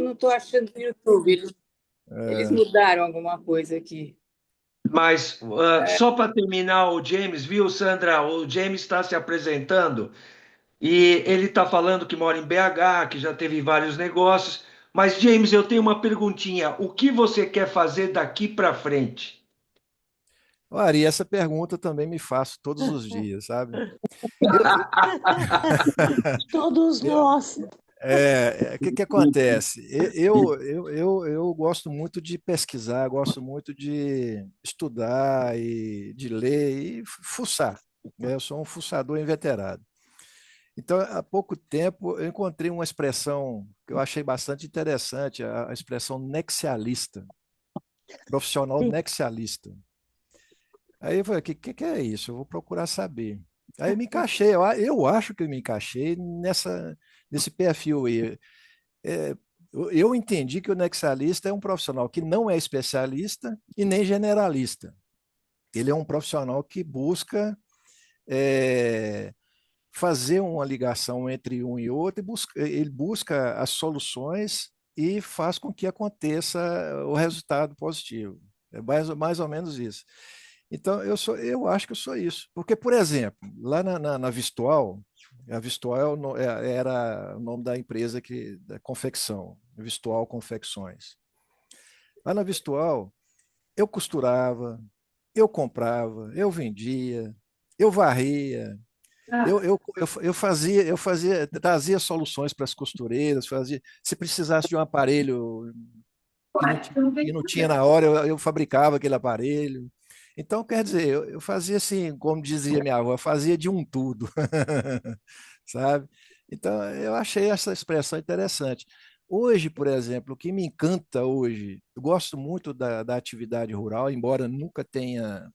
não estou achando no YouTube. Eles É, mudaram alguma coisa aqui. Mas só para terminar, o James, viu, Sandra? O James está se apresentando e ele está falando que mora em BH, que já teve vários negócios. Mas, James, eu tenho uma perguntinha. O que você quer fazer daqui para frente? Ari, essa pergunta também me faço todos os dias, sabe? Eu, Todos eu- nós. o que que acontece? Eu gosto muito de pesquisar, gosto muito de estudar e de ler e fuçar, né? Eu sou um fuçador inveterado. Então, há pouco tempo, eu encontrei uma expressão que eu achei bastante interessante, a expressão nexialista, profissional nexialista. Aí eu falei, o que é isso? Eu vou procurar saber. Aí eu me encaixei, eu acho que eu me encaixei nesse perfil aí. É, eu entendi que o nexialista é um profissional que não é especialista e nem generalista. Ele é um profissional que busca é, fazer uma ligação entre um e outro, ele busca as soluções e faz com que aconteça o resultado positivo. É mais ou menos isso. Então, eu acho que eu sou isso. Porque, por exemplo, lá na Vistual, a Vistual era o nome da empresa da confecção, Vistual Confecções. Lá na Vistual, eu costurava, eu comprava, eu vendia, eu varria, trazia soluções para as costureiras, se precisasse de um aparelho que não tinha na hora, eu fabricava aquele aparelho. Então, quer dizer, eu fazia assim, como dizia minha avó, eu fazia de um tudo, sabe? Então, eu achei essa expressão interessante. Hoje, por exemplo, o que me encanta hoje, eu gosto muito da atividade rural, embora nunca tenha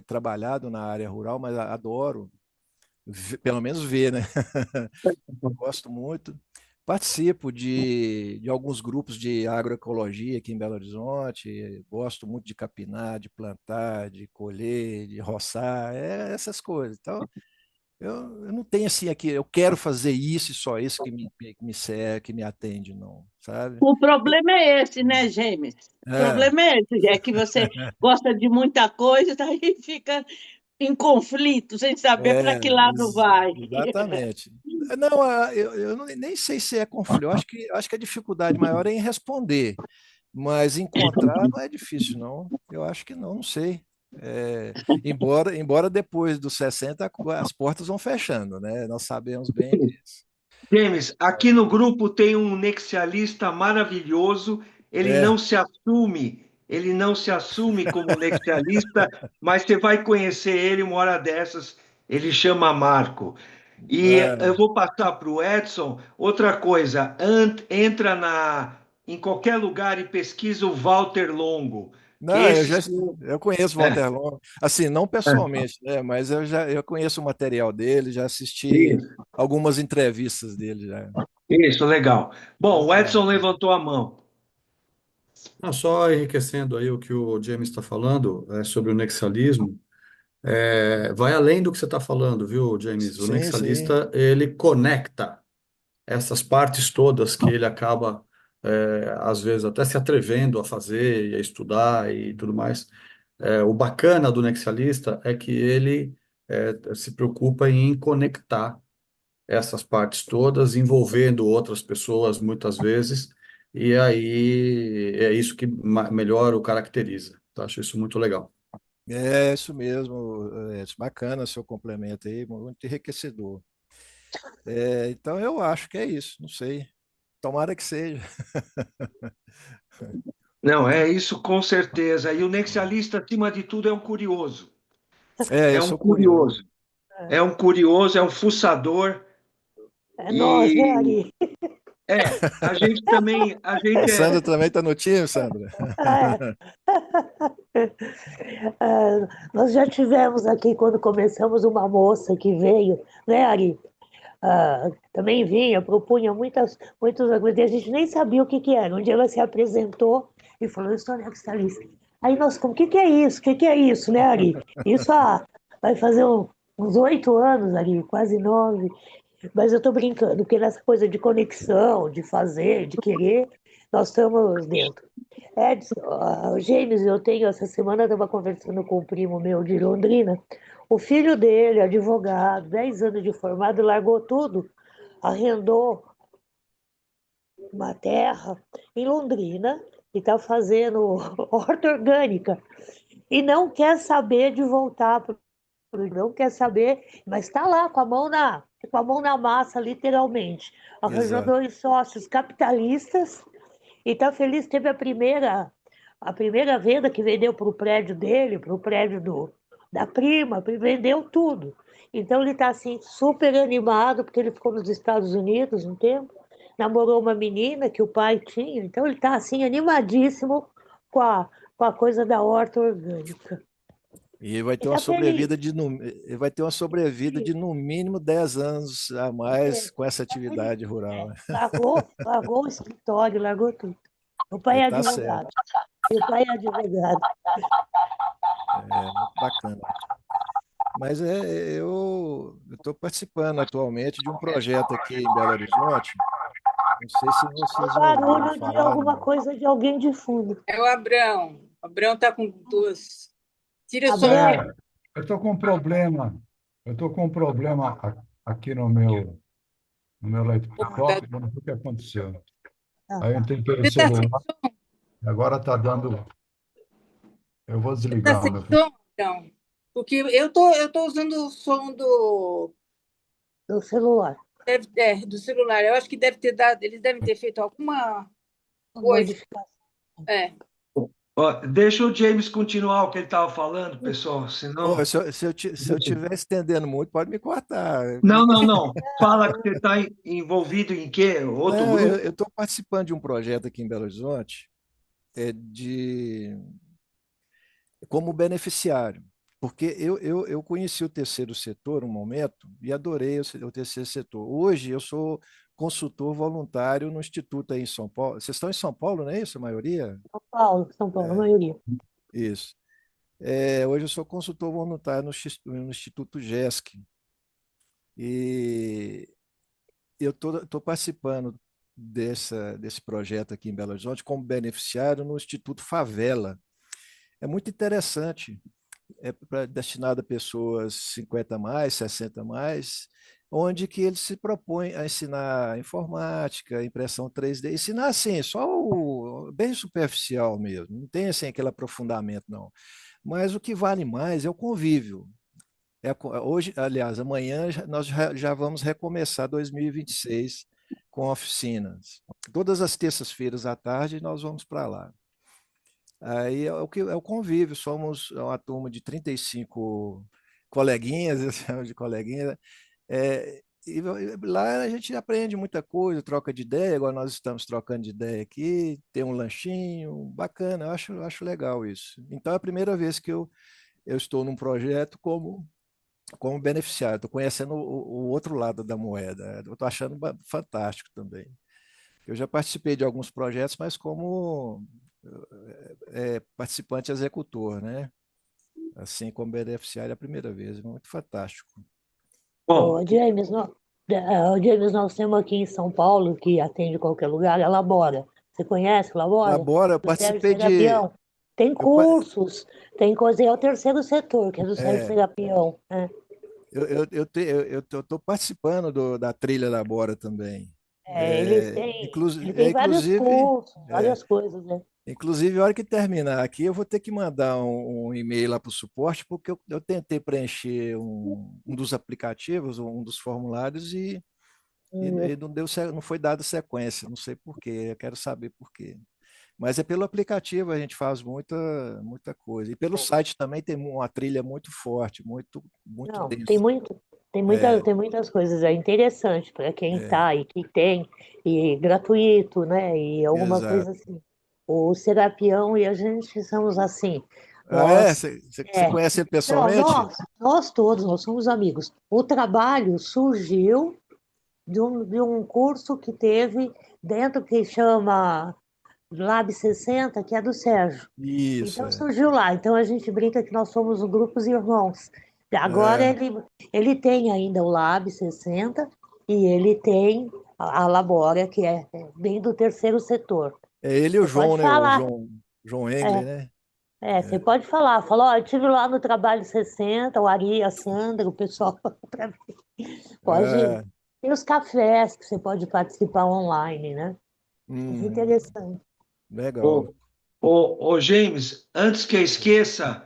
trabalhado na área rural, mas adoro, pelo menos ver, né? Gosto muito. Participo de alguns grupos de agroecologia aqui em Belo Horizonte. Gosto muito de capinar, de plantar, de colher, de roçar, essas coisas. Então, eu não tenho assim aqui, eu quero fazer isso e só isso que me serve, que me atende, não, sabe? O problema é esse, né, Gêmeos? O É, problema é esse, é que você gosta de muita coisa, daí fica em conflito, sem saber para que lado vai. exatamente. Não, eu nem sei se é conflito. Eu acho que a dificuldade maior é em responder. Mas encontrar não é difícil, não. Eu acho que não, não sei. É, embora depois dos 60 as portas vão fechando, né? Nós sabemos bem disso. James, aqui no grupo tem um nexialista maravilhoso. É, Ele não se assume como nexialista, mas você vai conhecer ele uma hora dessas. Ele chama Marco. E eu é. vou passar para o Edson. Outra coisa, entra em qualquer lugar e pesquisa o Walter Longo. Que Não, esse sim, eu conheço o é, Walter Longo, assim, não é, pessoalmente, né? Mas eu conheço o material dele, já assisti isso, algumas entrevistas dele já. isso, legal. Bom, o Muito Edson bacana. levantou a mão. Não, só enriquecendo aí o que o James está falando sobre o nexialismo, vai além do que você está falando, viu, James? O Sim, sim. nexialista, ele conecta essas partes todas que ele acaba, às vezes, até se atrevendo a fazer e a estudar e tudo mais. O bacana do nexialista é que ele se preocupa em conectar essas partes todas, envolvendo outras pessoas muitas vezes, e aí é isso que melhor o caracteriza. Então, acho isso muito legal. É isso mesmo, bacana seu complemento aí, muito enriquecedor. Então eu acho que é isso, não sei. Tomara que seja. Não, é isso com certeza. E o nexialista, acima de tudo, é um curioso. Eu É um sou curioso. curioso. É um curioso, é um fuçador. É nós, né, E Ari? a gente também, a A gente é. Sandra também está no time, Sandra? É. É, nós já tivemos aqui, quando começamos, uma moça que veio, né, Ari? Também vinha, propunha muitas coisas, e a gente nem sabia o que que era. Um dia ela se apresentou e falou, eu sou anexalista. Aí nós, como, o que que é isso? O que que é isso, né, Ari? Isso vai fazer uns 8 anos, Ari, quase 9. Mas eu estou brincando, porque nessa coisa de conexão, de fazer, de querer, nós estamos dentro. Edson, Gêmeos, eu tenho, essa semana eu estava conversando com um primo meu de Londrina, o filho dele, advogado, 10 anos de formado, largou tudo, arrendou uma terra em Londrina e está fazendo horta orgânica e não quer saber de voltar, não quer saber, mas está lá com a mão na massa, literalmente. Arranjou Exato. 2 sócios capitalistas e está feliz. Teve a primeira venda que vendeu para o prédio dele, para o prédio da prima, vendeu tudo. Então ele está assim super animado porque ele ficou nos Estados Unidos um tempo, namorou uma menina que o pai tinha, então ele está assim animadíssimo com a coisa da horta orgânica. E vai ter Ele uma está sobrevida feliz. de vai ter uma sobrevida de no mínimo 10 anos a mais com essa Está feliz. atividade rural, É, né? largou o escritório, largou tudo. O pai E é tá certo, advogado. E o pai é advogado. é muito bacana. Mas eu estou participando atualmente de um projeto aqui em Belo Horizonte. Não sei se vocês já ouviram Barulho de falar. alguma coisa de alguém de fundo. É o Abrão. O Abrão está com duas. Tira o som Abraão, dele. É, eu estou com um problema. Eu estou com um problema aqui no meu laptop. Eu não sei o que aconteceu. ah, Aí eu tentei o Você está sem celular, som? agora está dando. Eu vou Você está desligar o sem meu. som, então? Porque eu tô usando o som do celular. do celular. Eu acho que deve ter dado, eles devem ter feito alguma coisa. Modificação. É. Ó, deixa o James continuar o que ele estava falando, pessoal, Ô, senão. se eu estiver estendendo muito, pode me cortar. Não, não, não. Fala que você está envolvido em quê? Outro Não, eu grupo? estou participando de um projeto aqui em Belo Horizonte, como beneficiário, porque eu conheci o terceiro setor um momento e adorei o terceiro setor. Hoje eu sou consultor voluntário no Instituto aí em São Paulo. Vocês estão em São Paulo, não é isso, a maioria? São Paulo, a maioria. Isso. Hoje eu sou consultor voluntário no Instituto GESC e eu estou participando desse projeto aqui em Belo Horizonte como beneficiário no Instituto Favela. É muito interessante, destinado a pessoas 50 a mais, 60 a mais, onde que eles se propõem a ensinar informática, impressão 3D, ensinar assim, só bem superficial mesmo, não tem assim aquele aprofundamento não. Mas o que vale mais é o convívio. Hoje, aliás, amanhã nós já vamos recomeçar 2026 com oficinas. Todas as terças-feiras à tarde nós vamos para lá. Aí é o convívio, somos uma turma de 35 coleguinhas, eu chamo de coleguinha, e lá a gente aprende muita coisa, troca de ideia, agora nós estamos trocando de ideia aqui, tem um lanchinho, bacana, eu acho legal isso. Então é a primeira vez que eu estou num projeto como beneficiário, estou conhecendo o outro lado da moeda, eu estou achando fantástico também. Eu já participei de alguns projetos, mas como participante executor, né? Assim como beneficiário é a primeira vez, é muito fantástico. Bom, James, nós temos aqui em São Paulo, que atende qualquer lugar, a Labora. Você conhece Labora? Labora, eu Do Sérgio participei de. Serapião. Tem Eu, pa- cursos, tem coisa, é o terceiro setor, que é do Sérgio é, Serapião. Né? eu tô participando da trilha Labora também. Ele tem vários Inclusive, cursos, várias coisas, né? a hora que terminar aqui, eu vou ter que mandar um e-mail lá para o suporte, porque eu tentei preencher um dos aplicativos, um dos formulários, e não foi dada sequência, não sei por quê, eu quero saber por quê. Mas é pelo aplicativo a gente faz muita coisa. E pelo site também tem uma trilha muito forte, muito Não, densa. É, tem muitas coisas. É interessante para quem é, está e que tem, e gratuito, né? E alguma coisa exato. assim. O Serapião e a gente somos assim. Ah, é? Nós, Você conhece ele não, pessoalmente? nós todos, nós somos amigos. O trabalho surgiu de um curso que teve dentro que chama Lab 60, que é do Sérgio. Isso, Então surgiu lá. Então a gente brinca que nós somos grupos irmãos. Agora é, ele tem ainda o Lab 60 E ele tem a Labora, que é bem do terceiro setor. É ele e o Você João, pode né? O falar. João Engler, né? Você pode falar. Falou, ó, eu estive lá no Trabalho 60, o Ari, a Sandra, o pessoal. Pra mim. Pode. É, Tem os cafés que você pode participar online, né? É uhum, interessante. legal. Ô, ô, James, antes que eu esqueça,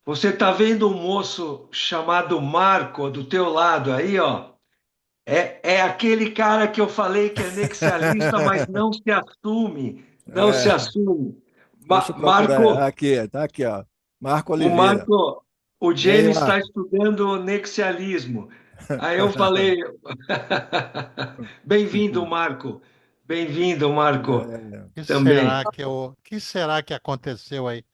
você tá vendo um moço chamado Marco do teu lado aí, ó? É aquele cara que eu falei que é nexialista, mas não se assume, não se É, assume. deixa eu procurar. Marco, Aqui, tá aqui, ó. Marco o Oliveira. Marco, o E aí, James está Marco? estudando nexialismo. Aí eu falei, bem-vindo, Marco. Bem-vindo, Marco, É, também. Que será que aconteceu aí?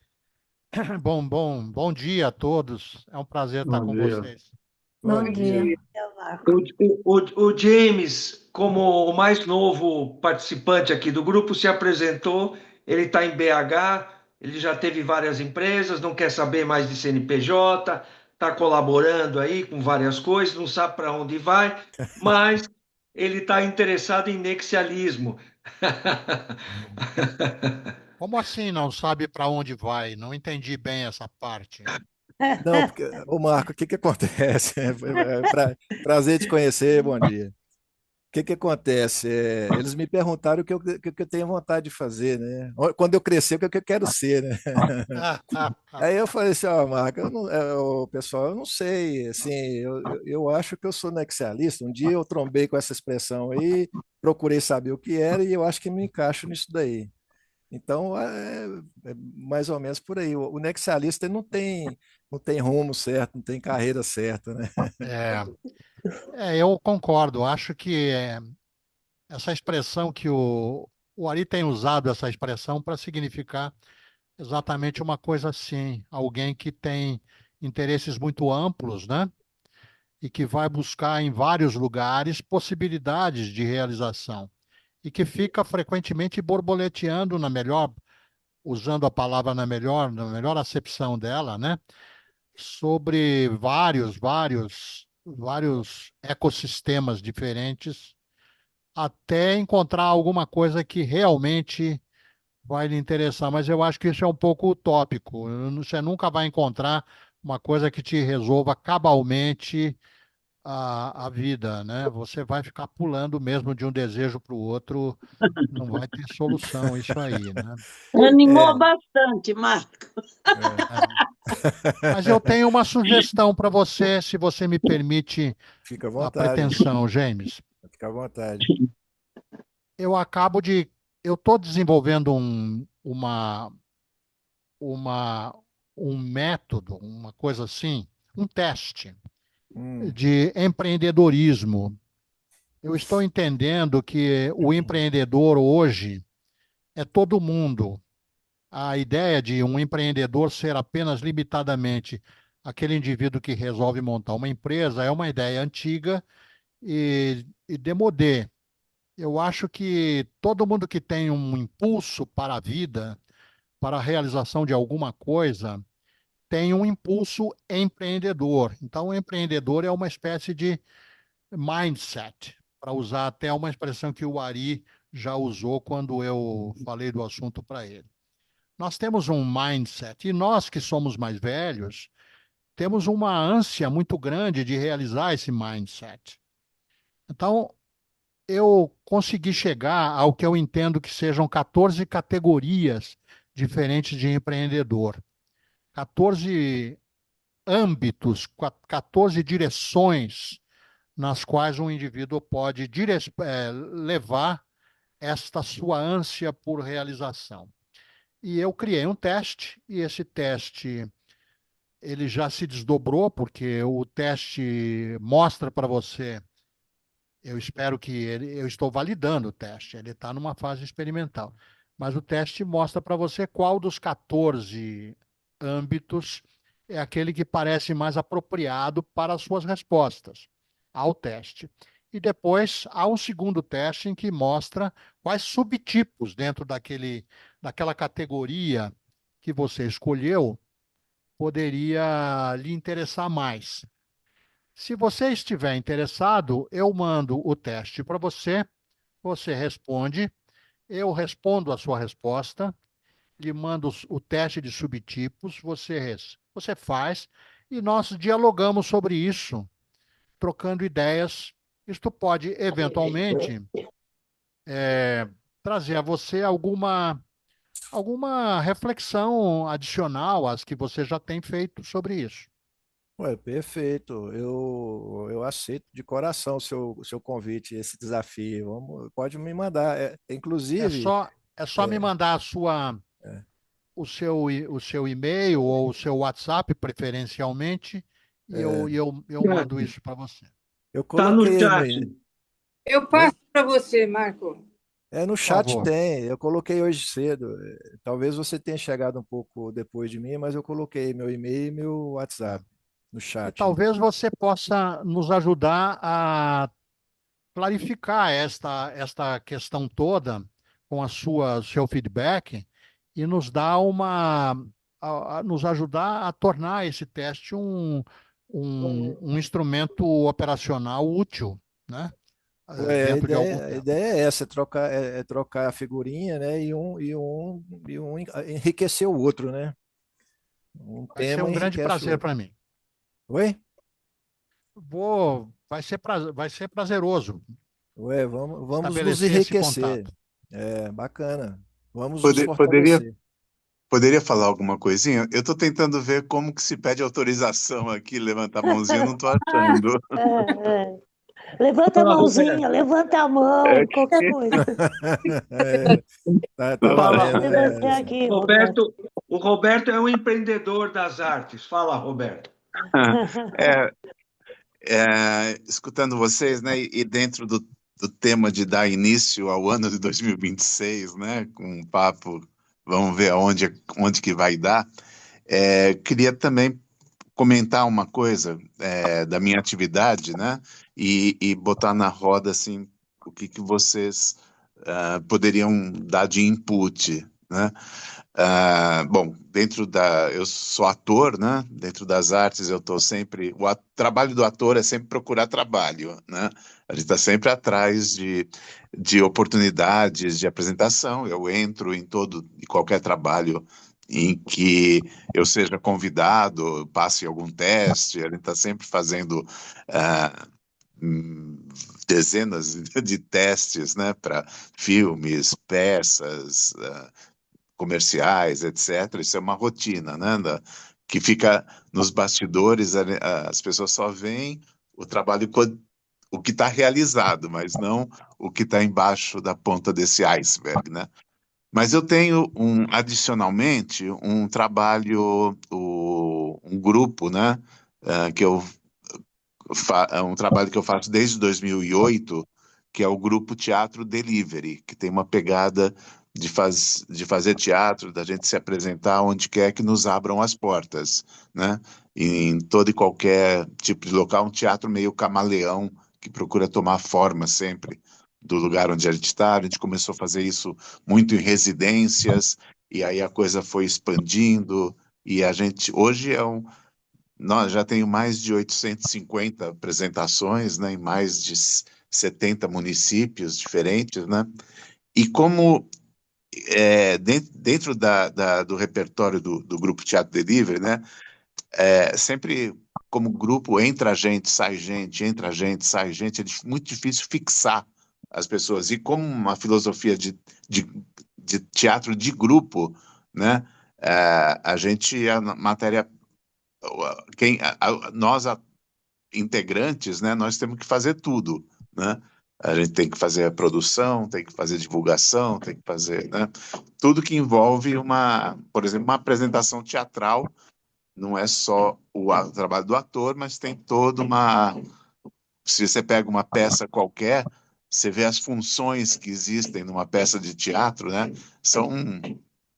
Bom dia a todos. É um prazer estar Bom com dia. vocês. bom Bom dia. dia. É, Marco. O James, como o mais novo participante aqui do grupo, se apresentou. Ele está em BH, ele já teve várias empresas, não quer saber mais de CNPJ, está colaborando aí com várias coisas, não sabe para onde vai, mas ele está interessado em nexialismo. Como assim não sabe para onde vai? Não entendi bem essa parte. Não, porque, ô Marco, o que que acontece? Prazer te conhecer, bom dia. O que que acontece? Eles me perguntaram o que eu tenho vontade de fazer, né? Quando eu crescer, o que eu quero ser, né? Aí eu falei assim, ó, Marco, ô, pessoal, eu não sei, assim, eu acho que eu sou nexialista. Um dia eu trombei com essa expressão aí, procurei saber o que era e eu acho que me encaixo nisso daí. Então, é mais ou menos por aí. O nexialista ele não tem rumo certo, não tem carreira certa, né? É, eu concordo. Acho que essa expressão que o Ari tem usado essa expressão para significar exatamente uma coisa assim. Alguém que tem interesses muito amplos, né? E que vai buscar em vários lugares possibilidades de realização e que fica frequentemente borboleteando usando a palavra na melhor acepção dela, né? Sobre vários ecossistemas diferentes até encontrar alguma coisa que realmente vai lhe interessar. Mas eu acho que isso é um pouco utópico. Você nunca vai encontrar uma coisa que te resolva cabalmente a vida, né? Você vai ficar pulando mesmo de um desejo para o outro, não vai ter solução isso aí, né? Animou É, bastante, Marco. é. É. Mas eu tenho uma sugestão para você, se você me permite Fica à a vontade, pretensão, James. fica à vontade. Eu acabo de, eu estou desenvolvendo uma, um método, uma coisa assim, um teste Hum, de empreendedorismo. Eu estou entendendo que o empreendedor hoje é todo mundo. A ideia de um empreendedor ser apenas limitadamente aquele indivíduo que resolve montar uma empresa é uma ideia antiga e demodé. Eu acho que todo mundo que tem um impulso para a vida, para a realização de alguma coisa, tem um impulso empreendedor. Então, o empreendedor é uma espécie de mindset, para usar até uma expressão que o Ari já usou quando eu falei do assunto para ele. Nós temos um mindset, e nós que somos mais velhos, temos uma ânsia muito grande de realizar esse mindset. Então, eu consegui chegar ao que eu entendo que sejam 14 categorias diferentes de empreendedor. 14 âmbitos, 14 direções nas quais um indivíduo pode levar esta sua ânsia por realização. E eu criei um teste, e esse teste ele já se desdobrou, porque o teste mostra para você, eu espero que eu estou validando o teste, ele está numa fase experimental, mas o teste mostra para você qual dos 14 âmbitos é aquele que parece mais apropriado para as suas respostas ao teste. E depois há um segundo teste em que mostra quais subtipos dentro daquela categoria que você escolheu poderia lhe interessar mais. Se você estiver interessado, eu mando o teste para você, você responde, eu respondo a sua resposta, lhe mando o teste de subtipos, você faz e nós dialogamos sobre isso, trocando ideias. Isto pode, eventualmente, trazer a você alguma reflexão adicional às que você já tem feito sobre isso. Ué, perfeito. Eu aceito de coração o seu convite, esse desafio. Pode me mandar. É Inclusive, só, é só me é, mandar é, o seu e-mail ou o seu WhatsApp, preferencialmente, e é, eu mando isso para você. eu Tá no coloquei chat. Eu Oi? passo para você, Marco. No Por chat favor. tem, eu coloquei hoje cedo. Talvez você tenha chegado um pouco depois de mim, mas eu coloquei meu e-mail e meu WhatsApp no E chat. talvez você possa nos ajudar a clarificar esta questão toda com seu feedback e nos dar nos ajudar a tornar esse teste um instrumento operacional útil, né? Ué, a Dentro de algum ideia, a tempo. ideia é essa, é trocar a figurinha, né? E um enriquecer o outro, né? Um Vai ser tema um grande enriquece o prazer outro. para mim. Oi? Vai ser prazeroso Ué, vamos nos estabelecer esse enriquecer. contato. Bacana. Vamos nos Poderia, fortalecer. poderia falar alguma coisinha? Eu estou tentando ver como que se pede autorização aqui, levantar a mãozinha, eu não estou achando. É, é. Levanta a Fala, Roberto. mãozinha, levanta a mão, É qualquer que... coisa. Tá Fala, valendo, Tem né, você Alisson? aqui, Roberto. Roberto. O Roberto é um empreendedor das artes. Fala, Roberto. É, escutando vocês, né, e dentro do tema de dar início ao ano de 2026, né, com um papo, vamos ver onde que vai dar, queria também comentar uma coisa da minha atividade, né, e botar na roda, assim, o que vocês poderiam dar de input, né? Bom, eu sou ator, né? Dentro das artes eu estou sempre, trabalho do ator é sempre procurar trabalho, né? A gente está sempre atrás de oportunidades de apresentação. Eu entro em todo e qualquer trabalho em que eu seja convidado, passe algum teste. A gente está sempre fazendo ah, dezenas de testes, né? Para filmes, peças. Comerciais, etc. Isso é uma rotina, né? Que fica nos bastidores, as pessoas só veem o trabalho, o que está realizado, mas não o que está embaixo da ponta desse iceberg, né? Mas eu tenho adicionalmente um trabalho, um grupo, né? Que é um trabalho que eu faço desde 2008, que é o Grupo Teatro Delivery, que tem uma pegada de fazer teatro, da gente se apresentar onde quer que nos abram as portas, né? Em todo e qualquer tipo de local, um teatro meio camaleão, que procura tomar forma sempre do lugar onde a gente está. A gente começou a fazer isso muito em residências, e aí a coisa foi expandindo, e a gente, hoje nós já tenho mais de 850 apresentações, né, em mais de 70 municípios diferentes, né? E como dentro do repertório do Grupo Teatro Delivery, né, sempre como grupo entra gente, sai gente, entra gente, sai gente, muito difícil fixar as pessoas. E como uma filosofia de, de teatro de grupo, né, a gente, a matéria, nós integrantes, né, nós temos que fazer tudo, né? A gente tem que fazer a produção, tem que fazer divulgação, tem que fazer, né, tudo que envolve por exemplo, uma apresentação teatral. Não é só o trabalho do ator, mas tem toda uma. Se você pega uma peça qualquer, você vê as funções que existem numa peça de teatro, né? São,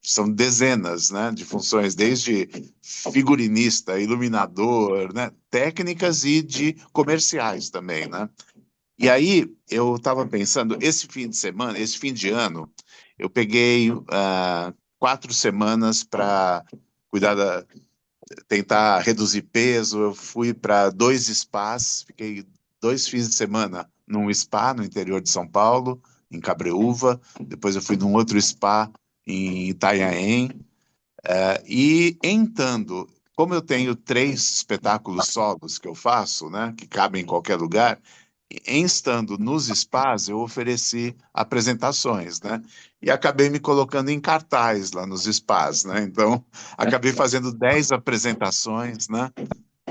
são dezenas, né, de funções, desde figurinista, iluminador, né, técnicas e de comerciais também, né? E aí eu estava pensando, esse fim de semana, esse fim de ano, eu peguei 4 semanas para cuidar tentar reduzir peso. Eu fui para 2 spas, fiquei 2 fins de semana num spa no interior de São Paulo, em Cabreúva. Depois eu fui num outro spa em Itanhaém. E entrando, como eu tenho 3 espetáculos solos que eu faço, né, que cabem em qualquer lugar, em estando nos spas, eu ofereci apresentações, né? E acabei me colocando em cartaz lá nos spas, né? Então, acabei fazendo 10 apresentações, né?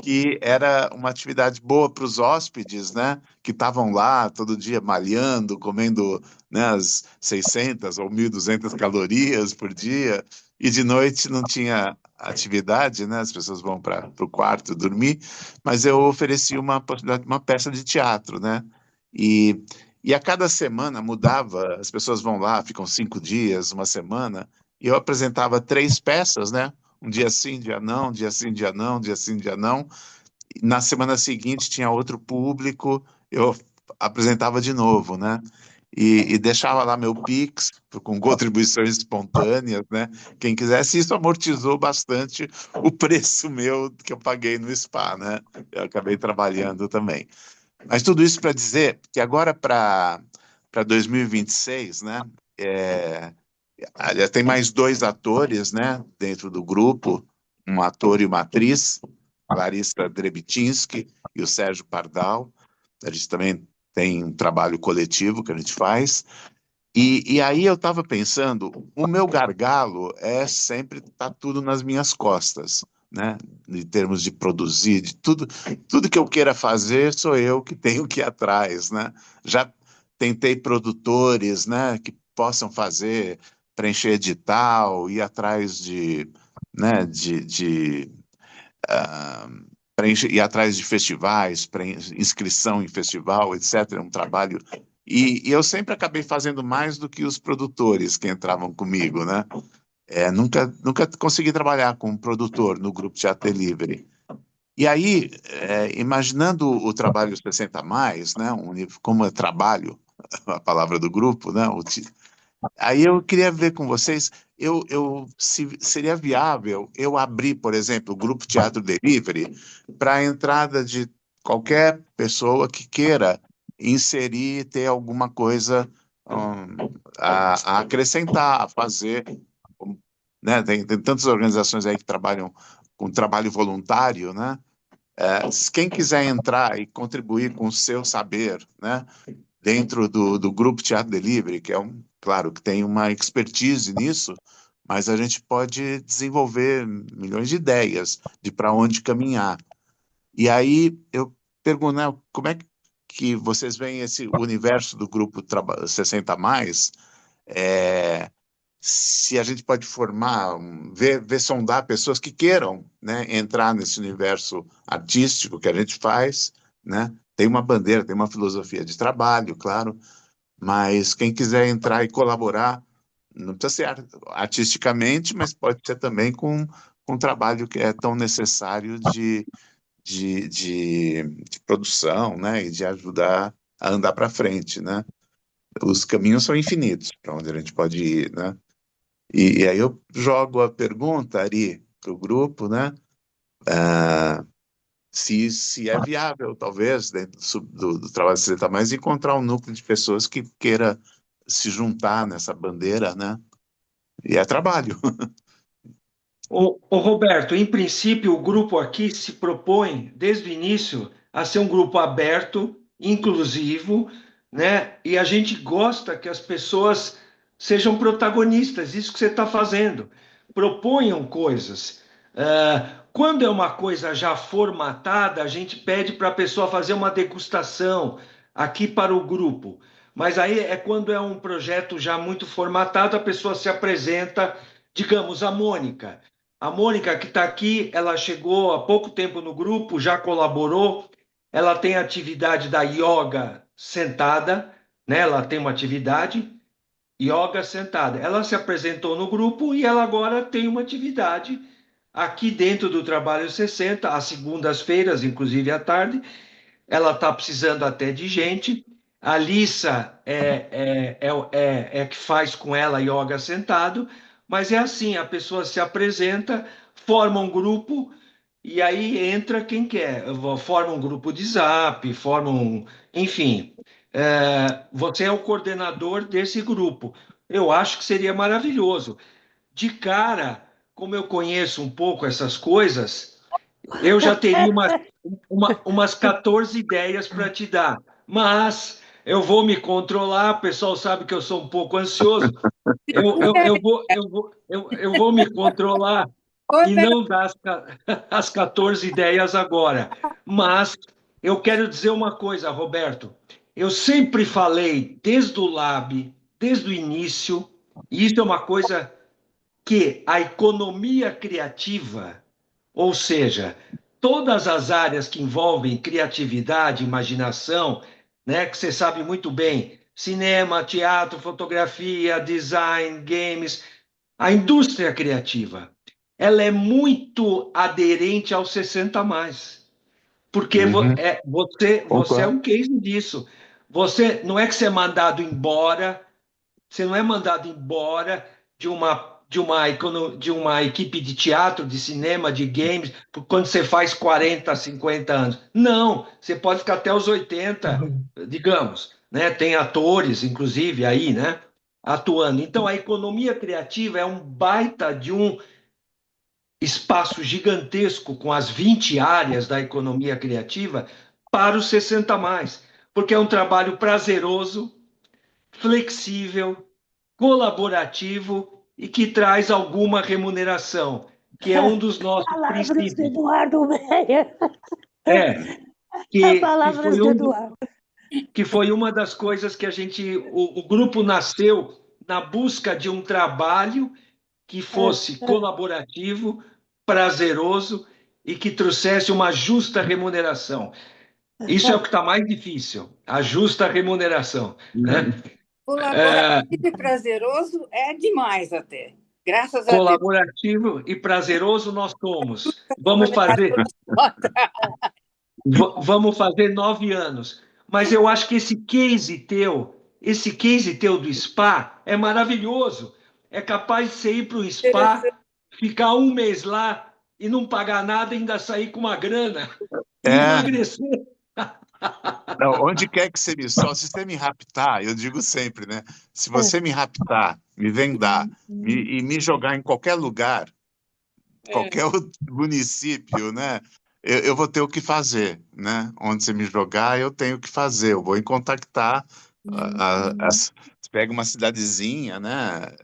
Que era uma atividade boa para os hóspedes, né? Que estavam lá todo dia malhando, comendo, né, as 600 ou 1.200 calorias por dia, e de noite não tinha atividade, né? As pessoas vão para o quarto dormir, mas eu ofereci uma possibilidade, uma peça de teatro, né? E, e a cada semana mudava, as pessoas vão lá, ficam 5 dias, uma semana, e eu apresentava 3 peças, né? Um dia sim, dia não, um dia sim, dia não, um dia sim, dia não. Na semana seguinte tinha outro público, eu apresentava de novo, né? E deixava lá meu Pix com contribuições espontâneas, né? Quem quisesse, isso amortizou bastante o preço meu que eu paguei no spa, né? Eu acabei trabalhando também. Mas tudo isso para dizer que agora para 2026, né? Aliás, tem mais 2 atores, né? Dentro do grupo, um ator e uma atriz, Larissa Drebitinsky e o Sérgio Pardal. A gente também tem um trabalho coletivo que a gente faz. E aí eu estava pensando, o meu gargalo é sempre estar tudo nas minhas costas, né? Em termos de produzir, de tudo que eu queira fazer, sou eu que tenho que ir atrás, né? Já tentei produtores, né, que possam fazer, preencher edital, ir atrás né, ah, ir atrás de festivais, inscrição em festival, etc. É um trabalho. E eu sempre acabei fazendo mais do que os produtores que entravam comigo, né? Nunca consegui trabalhar com um produtor no grupo Teatro Livre. E aí, imaginando o trabalho 60 mais, né? Como é trabalho, a palavra do grupo, né? Aí eu queria ver com vocês, se seria viável eu abrir, por exemplo, o Grupo Teatro Delivery para a entrada de qualquer pessoa que queira inserir, ter alguma coisa a acrescentar, a fazer, né? Tem tantas organizações aí que trabalham com trabalho voluntário, né? Quem quiser entrar e contribuir com o seu saber, né? Dentro do Grupo Teatro Delivery, que claro, que tem uma expertise nisso, mas a gente pode desenvolver milhões de ideias de para onde caminhar. E aí eu pergunto, né, como é que vocês veem esse universo do Grupo 60 mais, se a gente pode formar, sondar pessoas que queiram, né, entrar nesse universo artístico que a gente faz, né? Tem uma bandeira, tem uma filosofia de trabalho, claro, mas quem quiser entrar e colaborar, não precisa ser artisticamente, mas pode ser também com um trabalho que é tão necessário de produção, né, e de ajudar a andar para frente, né? Os caminhos são infinitos para onde a gente pode ir, né? E aí eu jogo a pergunta, Ari, para o grupo, né? Se é viável, talvez, dentro do trabalho de 60 mais, encontrar um núcleo de pessoas que queira se juntar nessa bandeira, né? E é trabalho. Ô Roberto, em princípio, o grupo aqui se propõe, desde o início, a ser um grupo aberto, inclusivo, né? E a gente gosta que as pessoas sejam protagonistas, isso que você está fazendo. Proponham coisas. Quando é uma coisa já formatada, a gente pede para a pessoa fazer uma degustação aqui para o grupo. Mas aí é quando é um projeto já muito formatado, a pessoa se apresenta, digamos, a Mônica. A Mônica, que está aqui, ela chegou há pouco tempo no grupo, já colaborou. Ela tem a atividade da yoga sentada, né? Ela tem uma atividade yoga sentada. Ela se apresentou no grupo e ela agora tem uma atividade aqui dentro do Trabalho 60, às segundas-feiras, inclusive à tarde. Ela está precisando até de gente. A Lissa é que faz com ela yoga sentado, mas é assim, a pessoa se apresenta, forma um grupo e aí entra quem quer, forma um grupo de zap, enfim, você é o coordenador desse grupo. Eu acho que seria maravilhoso. De cara, como eu conheço um pouco essas coisas, eu já teria umas 14 ideias para te dar, mas eu vou me controlar, o pessoal sabe que eu sou um pouco ansioso, eu vou me controlar e Roberto, não dar as 14 ideias agora. Mas eu quero dizer uma coisa, Roberto. Eu sempre falei desde o Lab, desde o início, e isso é uma coisa que a economia criativa, ou seja, todas as áreas que envolvem criatividade, imaginação, né, que você sabe muito bem, cinema, teatro, fotografia, design, games, a indústria criativa, ela é muito aderente aos 60 a mais. Porque Uhum, você é concordo. um case disso. Você não é que você é mandado embora, você não é mandado embora de uma equipe de teatro, de cinema, de games, quando você faz 40, 50 anos. Não, você pode ficar até os 80, digamos, né? Tem atores, inclusive, aí, né? Atuando. Então, a economia criativa é um baita de um espaço gigantesco com as 20 áreas da economia criativa para os 60 a mais, porque é um trabalho prazeroso, flexível, colaborativo e que traz alguma remuneração, que é um dos nossos Palavras do princípios. Eduardo Meyer. É, que Palavras foi do Eduardo. que foi uma das coisas que o grupo nasceu na busca de um trabalho que fosse colaborativo, prazeroso e que trouxesse uma justa remuneração. Isso é o que está mais difícil, a justa remuneração, né? colaborativo e prazeroso é demais até. Graças a Deus. Colaborativo e prazeroso nós somos. Vamos fazer 9 anos. Mas eu acho que esse case teu do spa é maravilhoso. É capaz de você ir para o spa, Interessante. ficar um mês lá e não pagar nada e ainda sair com uma grana e É, emagrecer. não, onde quer que você me só, se você me raptar, eu digo sempre, né? Se você me raptar, me vendar e me jogar em qualquer lugar, qualquer outro município, né? Eu vou ter o que fazer, né? Onde você me jogar, eu tenho o que fazer. Eu vou contactar você pega uma cidadezinha, né?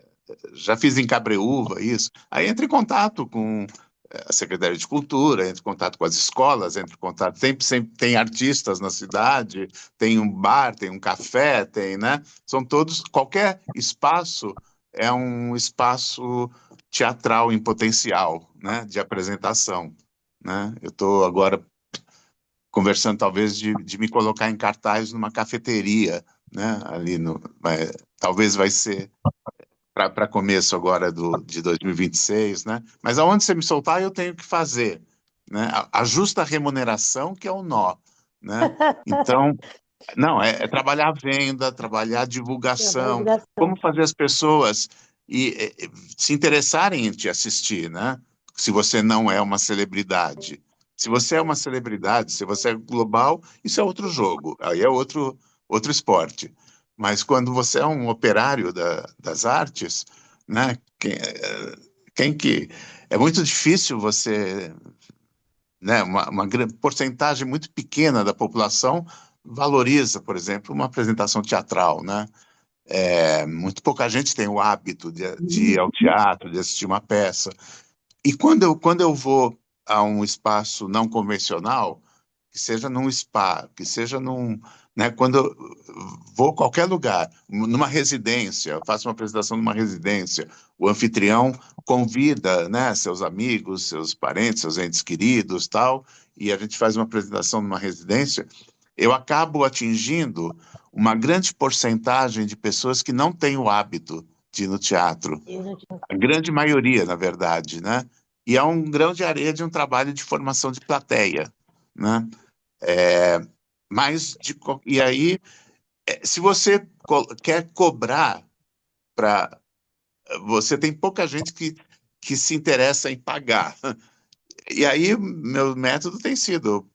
Já fiz em Cabreúva isso. Aí entra em contato com a Secretaria de Cultura, entra em contato com as escolas, entra em contato. Sempre tem artistas na cidade, tem um bar, tem um café, tem, né? São todos. Qualquer espaço é um espaço teatral em potencial, né? De apresentação, né? Eu estou agora conversando talvez de me colocar em cartaz numa cafeteria, né? Ali talvez vai ser para começo agora de 2026, né? Mas aonde você me soltar, eu tenho que fazer, né? A justa remuneração que é o nó, né? Então, não, é trabalhar a venda, trabalhar a divulgação, como fazer as pessoas se interessarem em te assistir, né? Se você não é uma celebridade. Se você é uma celebridade, se você é global, isso é outro jogo, aí é outro esporte. Mas quando você é um operário das artes, né? Quem que... É muito difícil você, né? Uma porcentagem muito pequena da população valoriza, por exemplo, uma apresentação teatral, né? Muito pouca gente tem o hábito de ir ao teatro, de assistir uma peça. E quando eu vou a um espaço não convencional, que seja num spa, que seja né, quando eu vou a qualquer lugar, numa residência, eu faço uma apresentação numa residência, o anfitrião convida, né, seus amigos, seus parentes, seus entes queridos, tal, e a gente faz uma apresentação numa residência, eu acabo atingindo uma grande porcentagem de pessoas que não têm o hábito de ir no teatro. A grande maioria, na verdade, né? E é um grão de areia de um trabalho de formação de plateia, né? E aí, se você quer cobrar você tem pouca gente que se interessa em pagar. E aí, meu método tem sido: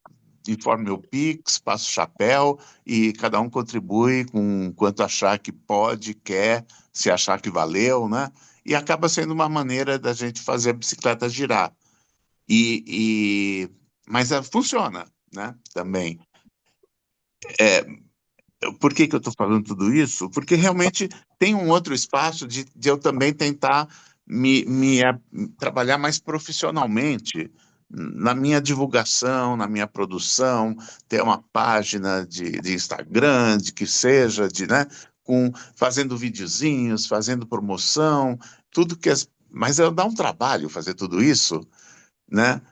informe meu Pix, passo o chapéu e cada um contribui com quanto achar que pode, quer, se achar que valeu, né? E acaba sendo uma maneira da gente fazer a bicicleta girar. Mas funciona, né? Também. Por que que eu estou falando tudo isso? Porque realmente tem um outro espaço de eu também tentar trabalhar mais profissionalmente na minha divulgação, na minha produção, ter uma página de Instagram, de que seja, né, fazendo videozinhos, fazendo promoção, tudo que mas dá um trabalho fazer tudo isso, né?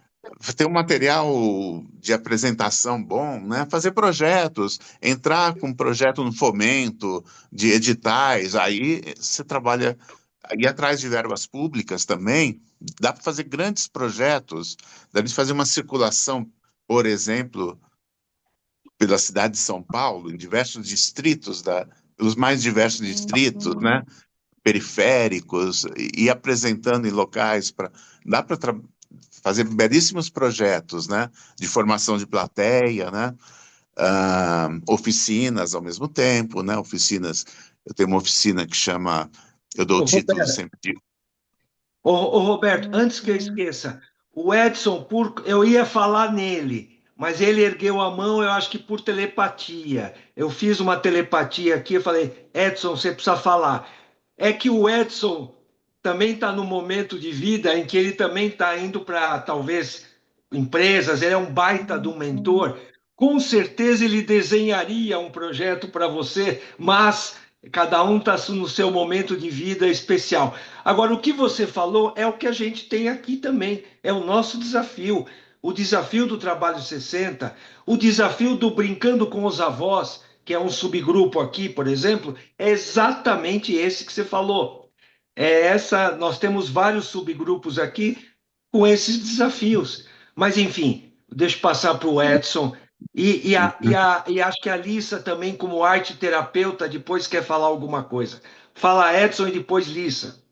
Ter um material de apresentação bom, né? Fazer projetos, entrar com um projeto no fomento de editais, aí você trabalha, ir atrás de verbas públicas também, dá para fazer grandes projetos, dá para fazer uma circulação, por exemplo, pela cidade de São Paulo, em diversos distritos, pelos mais diversos distritos, né? Periféricos, e apresentando em locais para. Dá para fazer belíssimos projetos, né? De formação de plateia, né? Oficinas ao mesmo tempo, né? Oficinas. Eu tenho uma oficina que chama. Eu dou Ô, o título Roberto, sempre de. Roberto, antes que eu esqueça, o Edson, eu ia falar nele, mas ele ergueu a mão, eu acho que por telepatia. Eu fiz uma telepatia aqui, eu falei, Edson, você precisa falar. É que o Edson também está no momento de vida em que ele também está indo para, talvez, empresas, ele é um baita do mentor. Com certeza ele desenharia um projeto para você, mas cada um está no seu momento de vida especial. Agora, o que você falou é o que a gente tem aqui também, é o nosso desafio. O desafio do Trabalho 60, o desafio do Brincando com os Avós, que é um subgrupo aqui, por exemplo, é exatamente esse que você falou. Nós temos vários subgrupos aqui com esses desafios. Mas, enfim, deixa eu passar para o Edson. E acho que a Lissa também, como arte terapeuta, depois quer falar alguma coisa. Fala Edson e depois Lissa.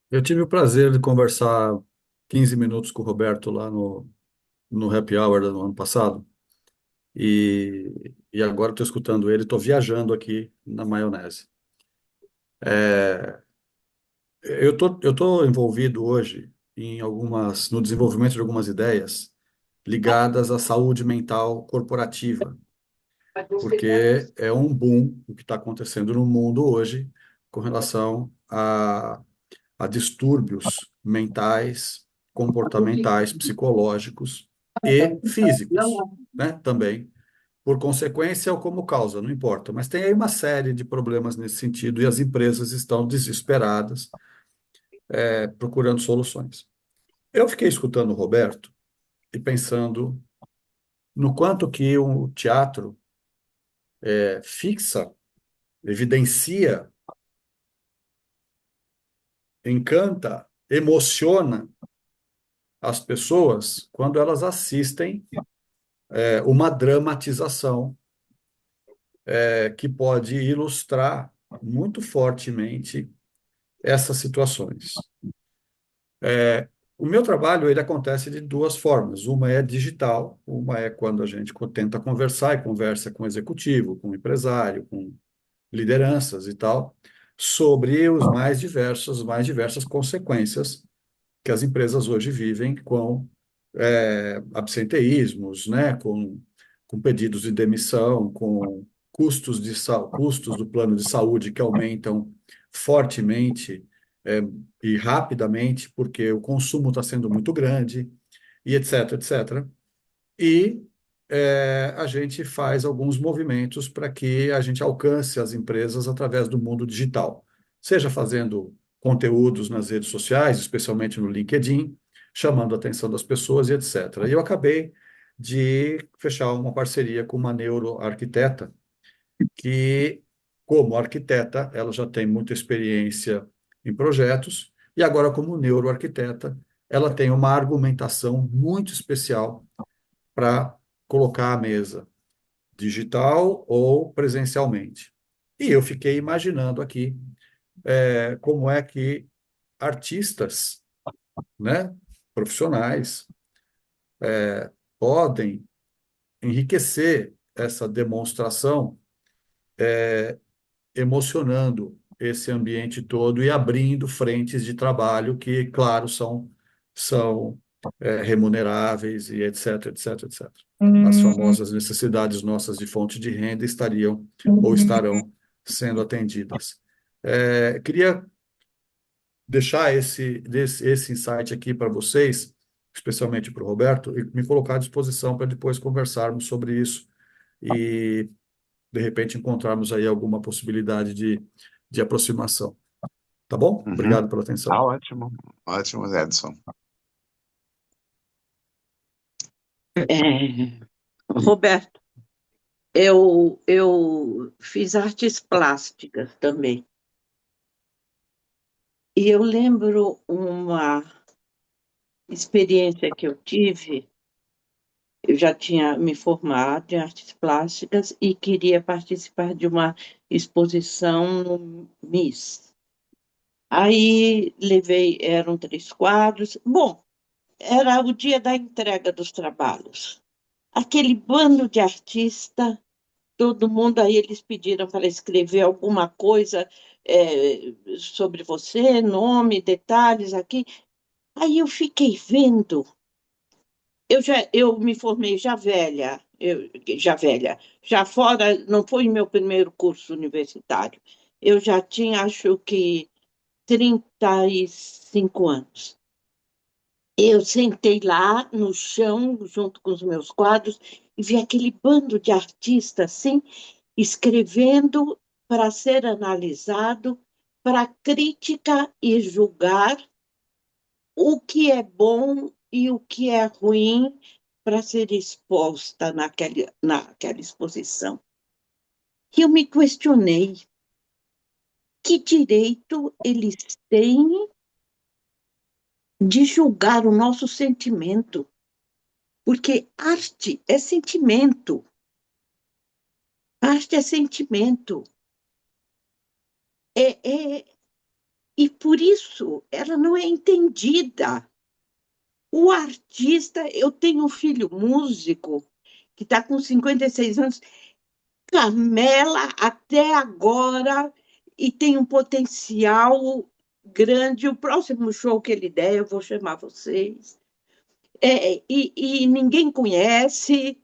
Eu tive o prazer de conversar 15 minutos com o Roberto lá no Happy Hour do ano passado. E agora estou escutando ele, estou viajando aqui na maionese. Eu tô envolvido hoje no desenvolvimento de algumas ideias ligadas à saúde mental corporativa, porque é um boom o que está acontecendo no mundo hoje com relação a distúrbios mentais, comportamentais, psicológicos e físicos, né? Também, por consequência ou como causa, não importa. Mas tem aí uma série de problemas nesse sentido e as empresas estão desesperadas, procurando soluções. Eu fiquei escutando o Roberto e pensando no quanto que o teatro fixa, evidencia, encanta, emociona as pessoas quando elas assistem uma dramatização que pode ilustrar muito fortemente essas situações. O meu trabalho ele acontece de duas formas. Uma é digital, uma é quando a gente tenta conversar e conversa com o executivo, com o empresário, com lideranças e tal, sobre mais diversas consequências que as empresas hoje vivem com absenteísmos, né, com pedidos de demissão, com custos do plano de saúde que aumentam fortemente é, e rapidamente, porque o consumo está sendo muito grande, e etc, etc. E a gente faz alguns movimentos para que a gente alcance as empresas através do mundo digital, seja fazendo conteúdos nas redes sociais, especialmente no LinkedIn, chamando a atenção das pessoas e etc. E eu acabei de fechar uma parceria com uma neuroarquiteta que, como arquiteta, ela já tem muita experiência em projetos e agora, como neuroarquiteta, ela tem uma argumentação muito especial para colocar à mesa, digital ou presencialmente. E eu fiquei imaginando aqui como é que artistas né, profissionais, podem enriquecer essa demonstração, emocionando esse ambiente todo e abrindo frentes de trabalho que, claro, são remuneráveis e etc, etc, etc. As famosas necessidades nossas de fonte de renda estariam ou estarão sendo atendidas. Queria deixar esse insight aqui para vocês, especialmente para o Roberto, e me colocar à disposição para depois conversarmos sobre isso e, de repente, encontrarmos aí alguma possibilidade de aproximação. Tá bom? Uhum. Obrigado pela Tá atenção. ótimo. Ótimo, Edson. Roberto, eu fiz artes plásticas também. E eu lembro uma experiência que eu tive. Eu já tinha me formado em artes plásticas e queria participar de uma exposição no MIS. Aí eram 3 quadros. Bom, era o dia da entrega dos trabalhos. Aquele bando de artistas, todo mundo, aí eles pediram para escrever alguma coisa sobre você, nome, detalhes aqui. Aí eu fiquei vendo. Eu me formei já velha, já fora, não foi meu primeiro curso universitário. Eu já tinha, acho que, 35 anos. Eu sentei lá no chão, junto com os meus quadros, e vi aquele bando de artistas, assim, escrevendo para ser analisado, para crítica e julgar o que é bom e o que é ruim para ser exposta naquela exposição. E eu me questionei, que direito eles têm de julgar o nosso sentimento? Porque arte é sentimento. Arte é sentimento. E por isso ela não é entendida. O artista, eu tenho um filho músico que está com 56 anos, camela até agora e tem um potencial grande. O próximo show que ele der, eu vou chamar vocês. E ninguém conhece.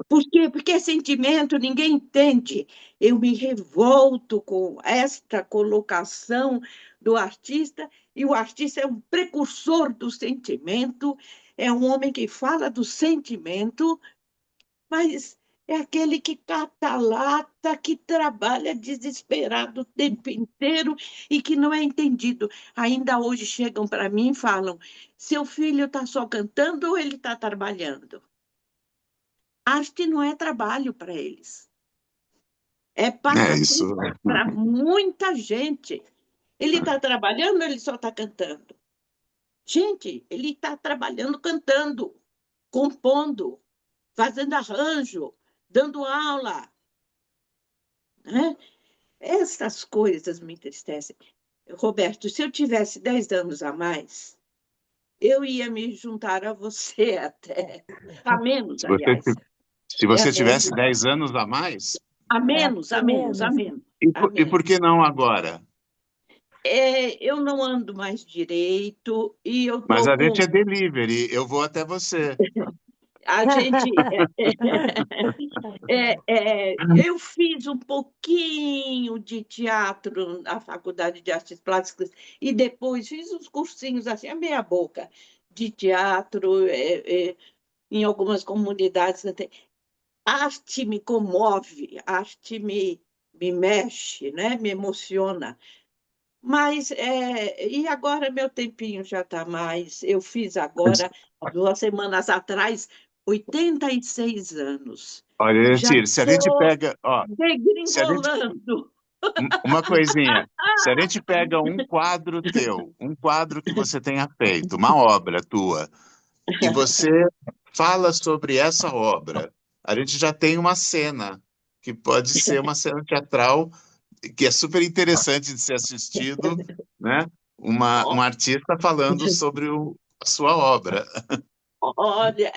Por quê? Porque é sentimento, ninguém entende. Eu me revolto com esta colocação do artista, e o artista é um precursor do sentimento, é um homem que fala do sentimento, mas é aquele que cata lata, que trabalha desesperado o tempo inteiro e que não é entendido. Ainda hoje chegam para mim e falam: seu filho está só cantando ou ele está trabalhando? Arte não é trabalho para eles. É Isso. passatempo para muita gente. Ele está trabalhando ou ele só está cantando? Gente, ele está trabalhando cantando, compondo, fazendo arranjo, dando aula. Né? Essas coisas me entristecem. Roberto, se eu tivesse 10 anos a mais, eu ia me juntar a você até. A menos, aliás. Se você tivesse 10 anos a mais, A menos. e por que não agora? Eu não ando mais direito e eu Mas tô a com... gente é delivery, eu vou até você. A gente... eu fiz um pouquinho de teatro na Faculdade de Artes Plásticas e depois fiz uns cursinhos assim, a meia boca, de teatro em algumas comunidades. Arte me comove, arte me mexe, né? Me emociona. Mas, e agora meu tempinho já está mais. Eu fiz agora, 2 semanas atrás, 86 anos. Olha, Já Letícia, se a gente estou pega, ó, degringolando. uma coisinha, se a gente pega um quadro teu, um quadro que você tenha feito, uma obra tua, e você fala sobre essa obra, a gente já tem uma cena, que pode ser uma cena teatral, que é super interessante de ser assistido, né? um artista falando sobre a sua obra. Olha,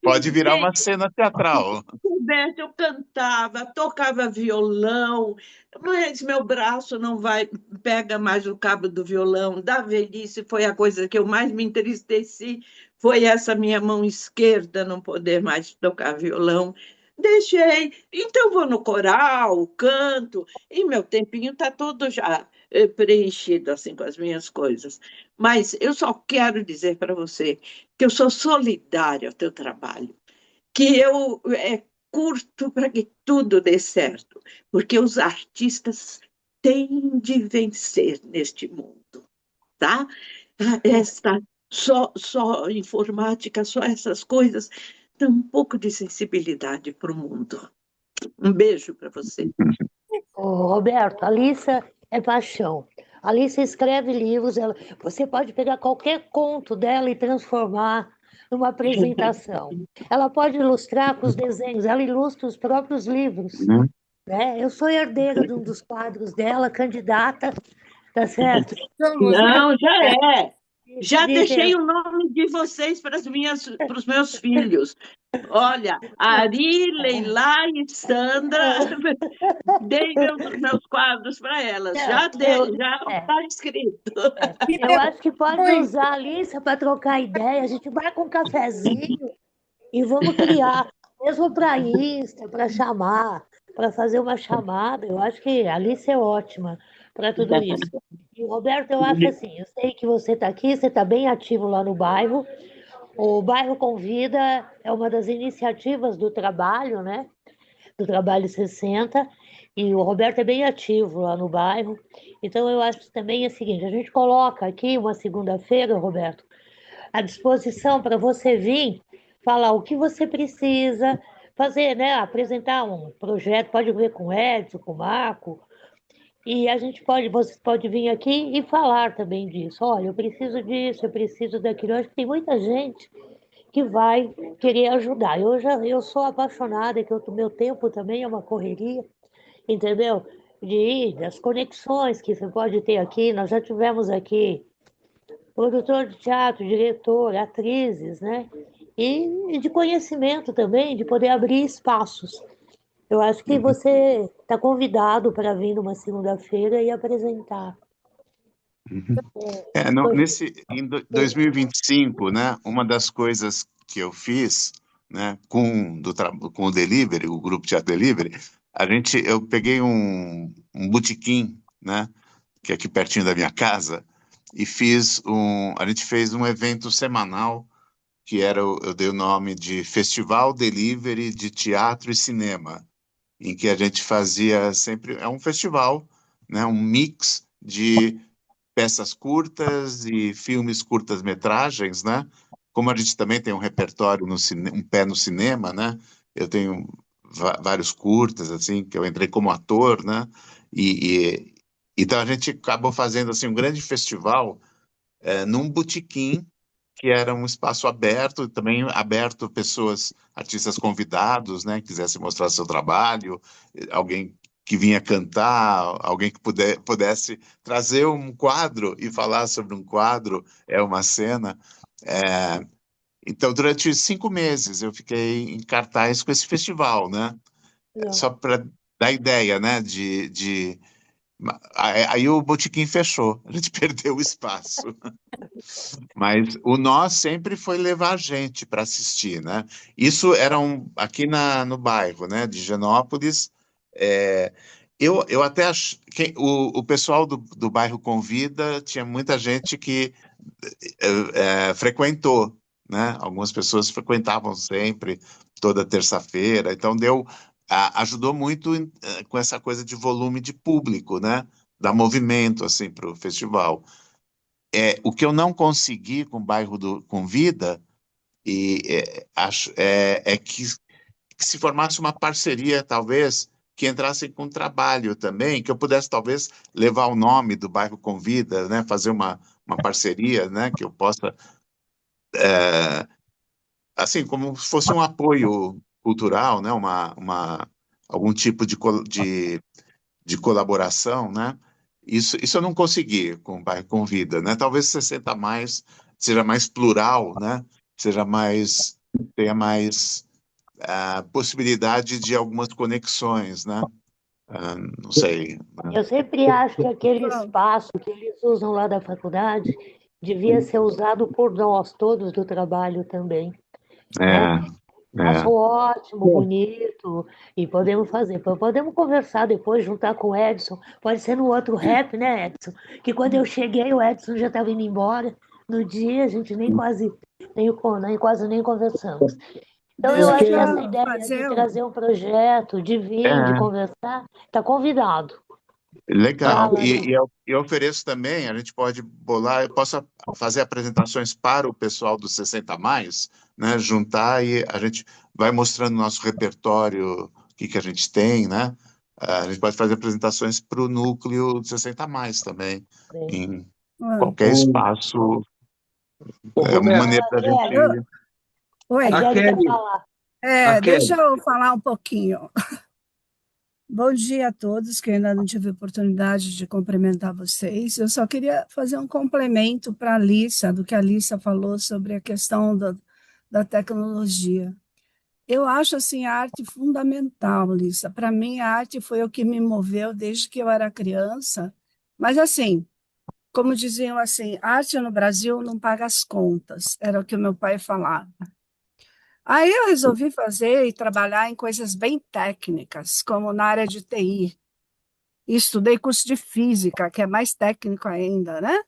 Pode virar uma gente, cena teatral. Roberto, eu cantava, tocava violão, mas meu braço não vai, pega mais o cabo do violão. Da velhice foi a coisa que eu mais me entristeci, foi essa minha mão esquerda não poder mais tocar violão. Deixei, então vou no coral, canto, e meu tempinho está todo já preenchido assim com as minhas coisas. Mas eu só quero dizer para você que eu sou solidária ao teu trabalho, que eu curto para que tudo dê certo, porque os artistas têm de vencer neste mundo, tá? Esta só informática, só essas coisas, dão um pouco de sensibilidade para o mundo. Um beijo para você. Ô, Roberto, a Alissa é paixão. A Alissa escreve livros, você pode pegar qualquer conto dela e transformar numa apresentação. Ela pode ilustrar com os desenhos, ela ilustra os próprios livros. Né? Eu sou herdeira de um dos quadros dela, candidata, tá certo? Não, já é. Já deixei o nome de vocês para os meus filhos. Olha, Ari, Leila e Sandra, dei meus quadros para elas. Já está escrito. Eu acho que pode usar a Alissa para trocar ideia. A gente vai com um cafezinho e vamos criar, mesmo para Insta, para chamar, para fazer uma chamada. Eu acho que a Alissa é ótima para tudo isso. E, Roberto, eu acho assim, eu sei que você está aqui, você está bem ativo lá no bairro. O Bairro Convida é uma das iniciativas do trabalho, né? Do Trabalho 60, e o Roberto é bem ativo lá no bairro. Então, eu acho que também é o seguinte, a gente coloca aqui uma segunda-feira, Roberto, à disposição para você vir falar o que você precisa fazer, né? Apresentar um projeto, pode ver com o Edson, com o Marco, e você pode vir aqui e falar também disso. Olha, eu preciso disso, eu preciso daquilo. Eu acho que tem muita gente que vai querer ajudar. Eu sou apaixonada, que o meu tempo também é uma correria, entendeu? Das conexões que você pode ter aqui. Nós já tivemos aqui produtor de teatro, diretor, atrizes, né? E de conhecimento também, de poder abrir espaços. Eu acho que você está convidado para vir numa segunda-feira e apresentar. Em 2025, né, uma das coisas que eu fiz, né, com o Delivery, o Grupo Teatro Delivery, eu peguei um botequim, né, que é aqui pertinho da minha casa, e a gente fez um evento semanal que eu dei o nome de Festival Delivery de Teatro e Cinema, em que a gente fazia sempre, é um festival, né, um mix de peças curtas e filmes curtas-metragens, né? Como a gente também tem um repertório um pé no cinema, né? Eu tenho vários curtas, assim, que eu entrei como ator, né? Então a gente acabou fazendo assim um grande festival num botequim que era um espaço aberto, também aberto a pessoas, artistas convidados, né? Quisessem mostrar seu trabalho, alguém que vinha cantar, alguém que pudesse trazer um quadro e falar sobre um quadro, uma cena. Então, durante 5 meses, eu fiquei em cartaz com esse festival, né? Só para dar ideia, né? Aí o botequim fechou, a gente perdeu o espaço. Mas o nós sempre foi levar gente para assistir, né? Isso era aqui no bairro, né? De Higienópolis. Eu até acho que o pessoal do bairro Convida tinha muita gente que frequentou, né? Algumas pessoas frequentavam sempre, toda terça-feira, então ajudou muito com essa coisa de volume de público, né? Dar movimento assim para o festival. O que eu não consegui com o bairro do Convida é que se formasse uma parceria, talvez, que entrassem com trabalho também, que eu pudesse, talvez, levar o nome do bairro Convida, né, fazer uma parceria, né, que eu possa, assim, como se fosse um apoio cultural, né, algum tipo de colaboração, né, Isso eu não consegui com vida, né? Talvez 60 mais seja mais plural, né? Tenha mais possibilidade de algumas conexões, né? Não sei. Eu sempre acho que aquele espaço que eles usam lá da faculdade devia ser usado por nós, todos do trabalho também, né? Acho ótimo, bonito, e podemos fazer. Podemos conversar depois, juntar com o Edson. Pode ser no outro rap, né, Edson? Que quando eu cheguei, o Edson já estava indo embora. No dia, a gente nem quase nem conversamos. Então, eu acho que essa ideia de trazer um projeto, de vir, de conversar, está convidado. Legal. Fala, E eu ofereço também, a gente pode bolar, eu posso fazer apresentações para o pessoal dos 60 mais, né? Juntar e a gente vai mostrando nosso repertório, o que a gente tem, né? A gente pode fazer apresentações para o núcleo dos 60 mais também, em qualquer espaço. É uma maneira da gente. Oi, a Kelly quer falar. Deixa eu falar um pouquinho. Bom dia a todos, que ainda não tive oportunidade de cumprimentar vocês. Eu só queria fazer um complemento para a Alissa, do que a Alissa falou sobre a questão da tecnologia. Eu acho assim, a arte fundamental, Alissa. Para mim, a arte foi o que me moveu desde que eu era criança. Mas assim, como diziam assim, arte no Brasil não paga as contas, era o que o meu pai falava. Aí eu resolvi fazer e trabalhar em coisas bem técnicas, como na área de TI. E estudei curso de física, que é mais técnico ainda, né?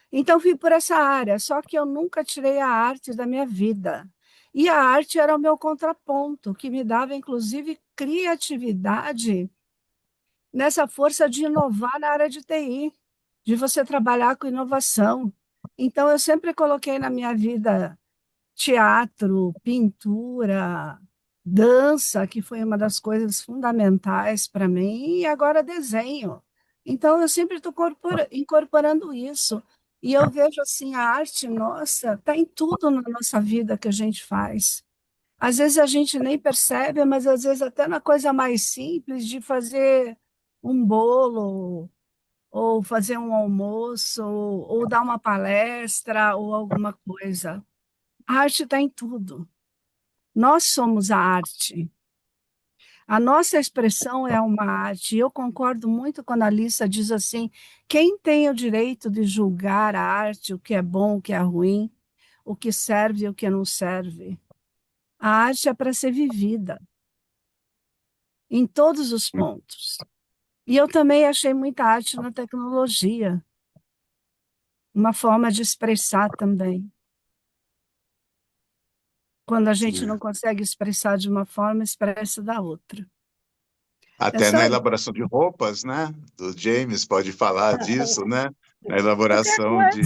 Então fui por essa área, só que eu nunca tirei a arte da minha vida. E a arte era o meu contraponto, que me dava, inclusive, criatividade nessa força de inovar na área de TI, de você trabalhar com inovação. Então, eu sempre coloquei na minha vida teatro, pintura, dança, que foi uma das coisas fundamentais para mim, e agora desenho. Então, eu sempre estou incorporando isso. E eu vejo assim, a arte nossa está em tudo na nossa vida que a gente faz. Às vezes a gente nem percebe, mas às vezes até na coisa mais simples de fazer um bolo, ou fazer um almoço, ou dar uma palestra, ou alguma coisa. A arte está em tudo. Nós somos a arte. A nossa expressão é uma arte. Eu concordo muito quando a Alissa diz assim: quem tem o direito de julgar a arte, o que é bom, o que é ruim, o que serve e o que não serve? A arte é para ser vivida, em todos os pontos. E eu também achei muita arte na tecnologia, uma forma de expressar também. Quando a gente não consegue expressar de uma forma, expressa da outra. Até na elaboração de roupas, né? Do James pode falar disso, né? Na elaboração de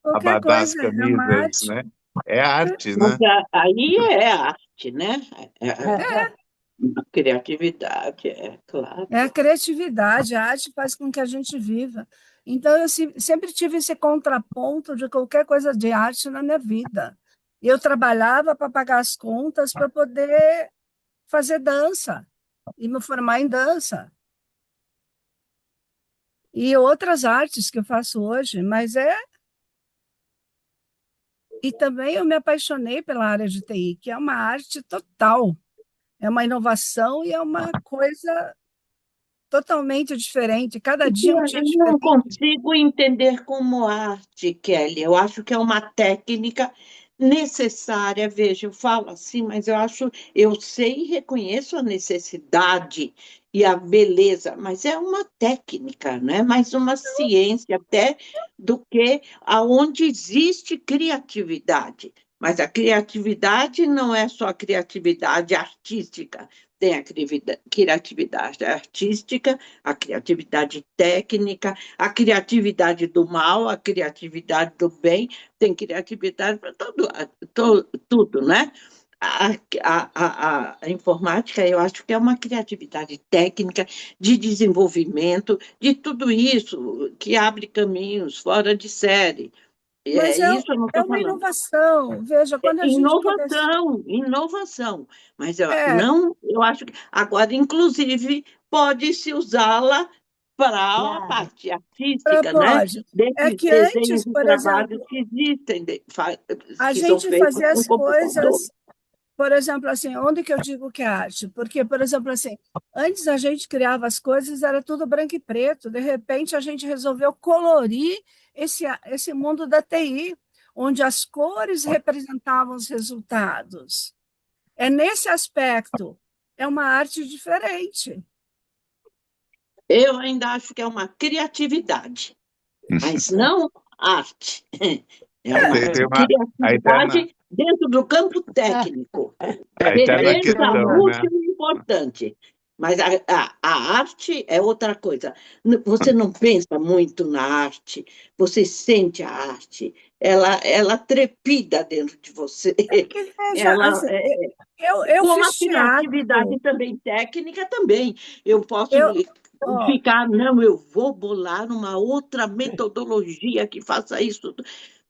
abadás, camisas, né? É arte, né? Aí é arte, né? A criatividade, claro. É a criatividade, a arte faz com que a gente viva. Então, eu sempre tive esse contraponto de qualquer coisa de arte na minha vida. Eu trabalhava para pagar as contas, para poder fazer dança e me formar em dança. E outras artes que eu faço hoje, mas E também eu me apaixonei pela área de TI, que é uma arte total. É uma inovação e é uma coisa totalmente diferente. Cada dia um dia Eu diferente. não consigo entender como arte, Kelly. Eu acho que é uma técnica necessária. Veja, eu falo assim, mas eu sei e reconheço a necessidade e a beleza, mas é uma técnica, não é mais uma ciência até do que aonde existe criatividade. Mas a criatividade não é só a criatividade artística, tem a criatividade artística, a criatividade técnica, a criatividade do mal, a criatividade do bem, tem criatividade para tudo, né? A informática, eu acho que é uma criatividade técnica de desenvolvimento, de tudo isso que abre caminhos fora de série. Mas Isso eu não estou uma falando. inovação. Veja, quando a gente Inovação. Mas eu acho que agora, inclusive, pode-se usá-la para a Claro. parte artística, né? Propósito. É Desses que desenhos antes, e por trabalhos exemplo, que existem, a que são gente feitos fazia com as computador. coisas, por exemplo, assim, onde que eu digo que é arte? Porque, por exemplo, assim, antes a gente criava as coisas, era tudo branco e preto, de repente a gente resolveu colorir esse mundo da TI, onde as cores representavam os resultados. É nesse aspecto, é uma arte diferente. Eu ainda acho que é uma criatividade, mas não arte. É uma Tem a eterna, criatividade dentro do campo técnico. a eterna Beleza, questão, né? útil e importante. Mas a arte é outra coisa. Você não pensa muito na arte, você sente a arte, ela trepida dentro de você. Que veja, Ela, assim, eu com a fiz criatividade teatro, também técnica também. Eu posso eu, ó, ficar, não, eu vou bolar uma outra metodologia que faça isso. é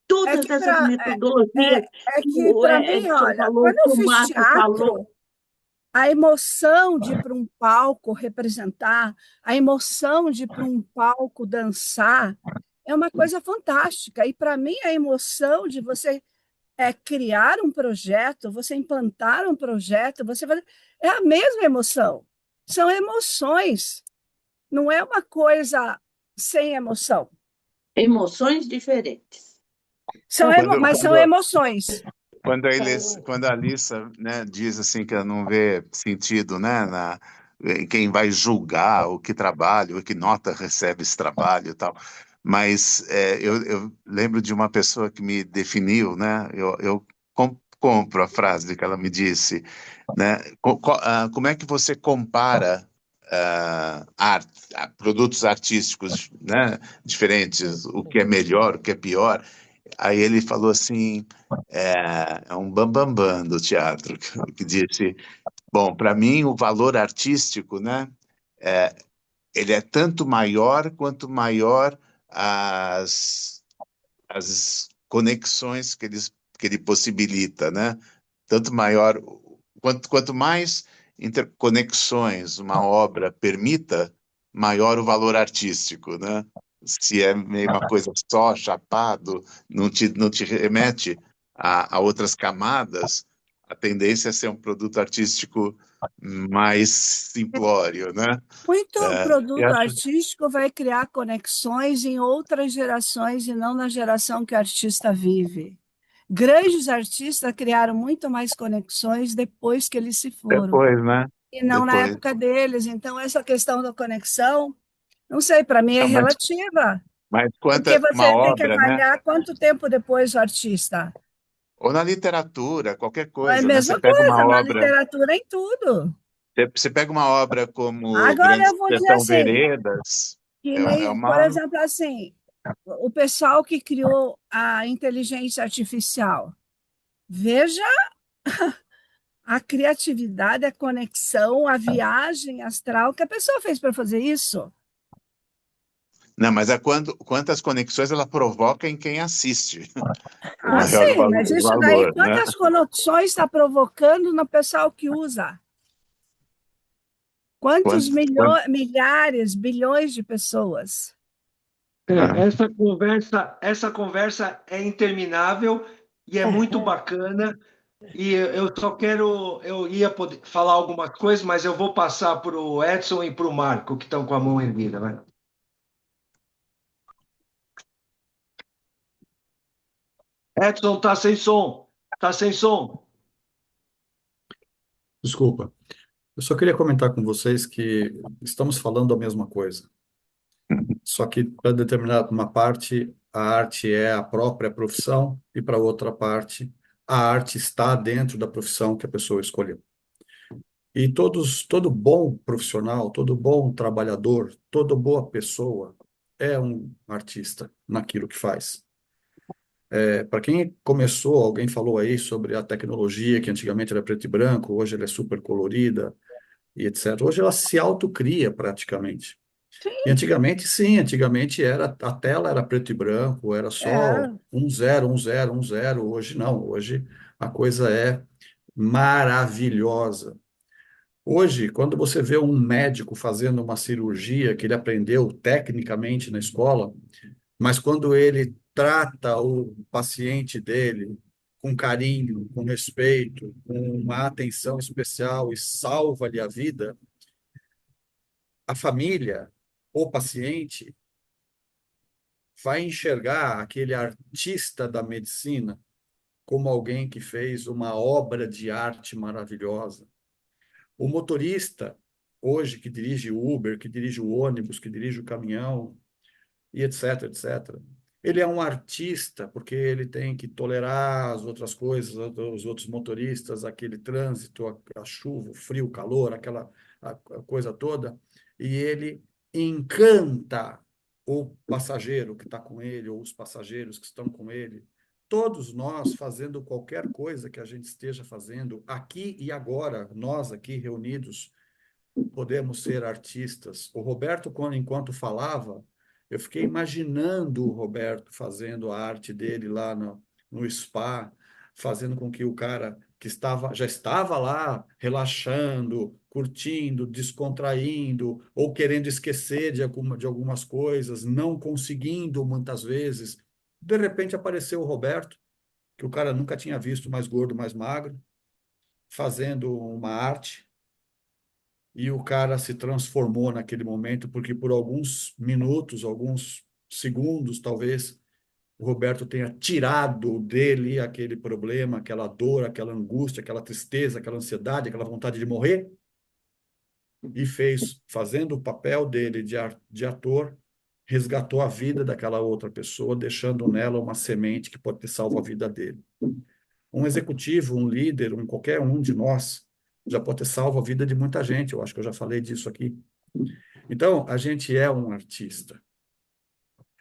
Todas que essas para metodologias que o para mim, Edson olha, falou, quando eu que o fiz Marco falou, teatro, a emoção de ir para um palco representar, a emoção de ir para um palco dançar, é uma coisa fantástica. E para mim, a emoção de você criar um projeto, você implantar um projeto, é a mesma emoção. São emoções, não é uma coisa sem emoção. emoções diferentes. Mas são emoções. Quando a Alissa, né, diz assim que ela não vê sentido, né, em quem vai julgar o que trabalho, o que nota recebe esse trabalho e tal. Mas eu lembro de uma pessoa que me definiu, né? Eu compro a frase que ela me disse, né? Como é que você compara produtos artísticos, né, diferentes, o que é melhor, o que é pior? Aí ele falou assim, é um bambambam do teatro, que disse, bom, para mim o valor artístico, né, ele é tanto maior quanto maior as conexões que ele possibilita, né? Tanto maior, quanto mais interconexões uma obra permita, maior o valor artístico, né? Se é meio uma coisa só, chapado, não te remete a outras camadas, a tendência é ser um produto artístico mais simplório, né? Muito Eu produto acho, artístico vai criar conexões em outras gerações e não na geração que o artista vive. Grandes artistas criaram muito mais conexões depois que eles se foram, depois, né? e não na Depois. época deles. Então, essa questão da conexão, não sei, para mim é Não, relativa, mas porque uma você tem que obra, né? avaliar quanto tempo depois o artista. Ou na literatura, qualquer É a coisa, né? Você mesma pega uma coisa, na obra, literatura em tudo. você pega uma obra como Agora Grande eu vou dizer Sertão assim, Veredas, que é nem, por uma. exemplo, assim, o pessoal que criou a inteligência artificial. Veja a criatividade, a conexão, a viagem astral que a pessoa fez para fazer isso. Não, mas quantas conexões ela provoca em quem assiste. O Ah, maior sim, mas isso daí, valor, né? quantas conexões está provocando no pessoal que usa? Quantos Quant- milhares, bilhões de pessoas? Essa conversa é interminável e é muito bacana. E eu ia poder falar alguma coisa, mas eu vou passar para o Edson e para o Marco, que estão com a mão erguida, né? Edson, tá sem som. Tá sem som. Desculpa. Eu só queria comentar com vocês que estamos falando a mesma coisa. Só que para determinada uma parte, a arte é a própria profissão e para outra parte, a arte está dentro da profissão que a pessoa escolheu. E todo bom profissional, todo bom trabalhador, toda boa pessoa é um artista naquilo que faz. Para quem começou, alguém falou aí sobre a tecnologia, que antigamente era preto e branco, hoje ela é super colorida e etc. Hoje ela se autocria praticamente. E antigamente, sim, antigamente a tela era preto e branco, era só É, 1 0 1 0 1 0. Hoje não, hoje a coisa é maravilhosa. Hoje, quando você vê um médico fazendo uma cirurgia que ele aprendeu tecnicamente na escola, mas quando ele trata o paciente dele com carinho, com respeito, com uma atenção especial e salva-lhe a vida, a família, o paciente, vai enxergar aquele artista da medicina como alguém que fez uma obra de arte maravilhosa. O motorista, hoje, que dirige o Uber, que dirige o ônibus, que dirige o caminhão, e etc, etc. Ele é um artista porque ele tem que tolerar as outras coisas, os outros motoristas, aquele trânsito, a chuva, o frio, o calor, a coisa toda, e ele encanta o passageiro que está com ele, ou os passageiros que estão com ele. Todos nós, fazendo qualquer coisa que a gente esteja fazendo, aqui e agora, nós aqui reunidos, podemos ser artistas. O Roberto, enquanto falava, eu fiquei imaginando o Roberto fazendo a arte dele lá no spa, fazendo com que o cara que já estava lá relaxando, curtindo, descontraindo, ou querendo esquecer de algumas coisas, não conseguindo muitas vezes. De repente apareceu o Roberto, que o cara nunca tinha visto mais gordo, mais magro, fazendo uma arte, e o cara se transformou naquele momento, porque por alguns minutos, alguns segundos, talvez, o Roberto tenha tirado dele aquele problema, aquela dor, aquela angústia, aquela tristeza, aquela ansiedade, aquela vontade de morrer, e fazendo o papel dele de ator, resgatou a vida daquela outra pessoa, deixando nela uma semente que pode ter salvo a vida dele. Um executivo, um líder, qualquer um de nós, já pode ter salvo a vida de muita gente. Eu acho que eu já falei disso aqui. Então, a gente é um artista.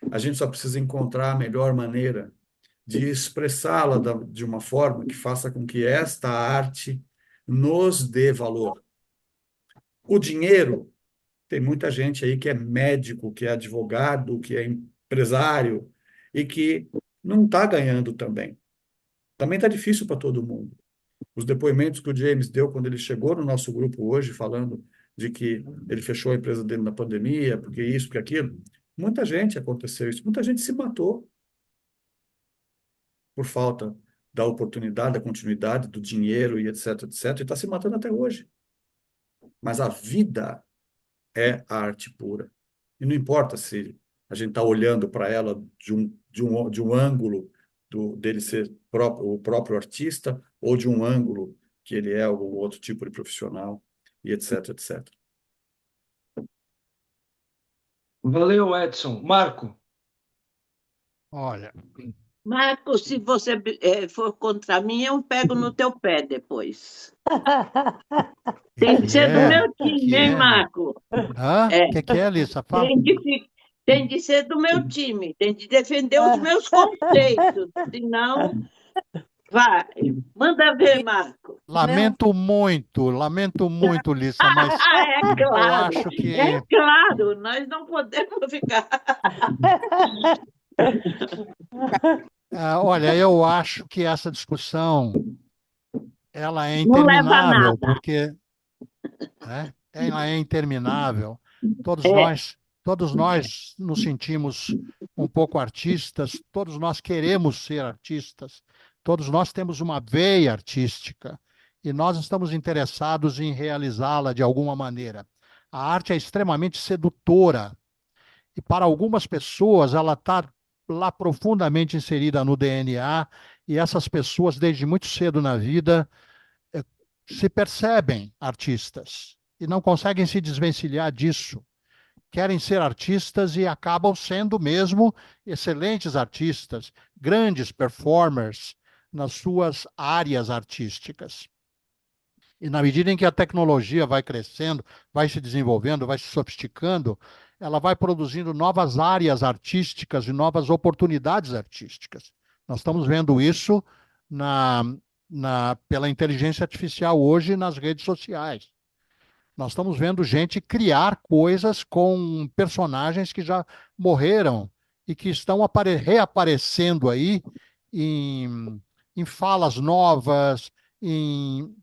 A gente só precisa encontrar a melhor maneira de expressá-la de uma forma que faça com que esta arte nos dê valor. O dinheiro, tem muita gente aí que é médico, que é advogado, que é empresário e que não está ganhando também. Também está difícil para todo mundo. Os depoimentos que o James deu quando ele chegou no nosso grupo hoje, falando de que ele fechou a empresa dele na pandemia, porque isso, porque aquilo. Muita gente aconteceu isso. Muita gente se matou por falta da oportunidade, da continuidade, do dinheiro e etc, etc. E está se matando até hoje. Mas a vida é a arte pura. E não importa se a gente está olhando para ela de um ângulo dele ser o próprio artista ou de um ângulo que ele é algum outro tipo de profissional e etc, etc. Valeu, Edson. Marco. Olha, Marco, se você for contra mim, eu pego no teu pé depois. Tem que ser do meu time, hein, Marco? Hã? É. Que é, Alissa? Fala. Tem de ser do meu time, tem de defender os meus conceitos, senão vai. Manda ver, Marco. Lamento muito, Lissa, mas É eu claro, acho que é claro, nós não podemos ficar. olha, eu acho que essa discussão ela é Não leva a interminável, nada. porque ela é interminável. É. Todos nós nos sentimos um pouco artistas, todos nós queremos ser artistas, todos nós temos uma veia artística e nós estamos interessados em realizá-la de alguma maneira. A arte é extremamente sedutora e para algumas pessoas ela está lá profundamente inserida no DNA e essas pessoas, desde muito cedo na vida, se percebem artistas e não conseguem se desvencilhar disso. Querem ser artistas e acabam sendo mesmo excelentes artistas, grandes performers nas suas áreas artísticas. E na medida em que a tecnologia vai crescendo, vai se desenvolvendo, vai se sofisticando, ela vai produzindo novas áreas artísticas e novas oportunidades artísticas. Nós estamos vendo isso pela inteligência artificial hoje nas redes sociais. Nós estamos vendo gente criar coisas com personagens que já morreram e que estão reaparecendo aí em falas novas,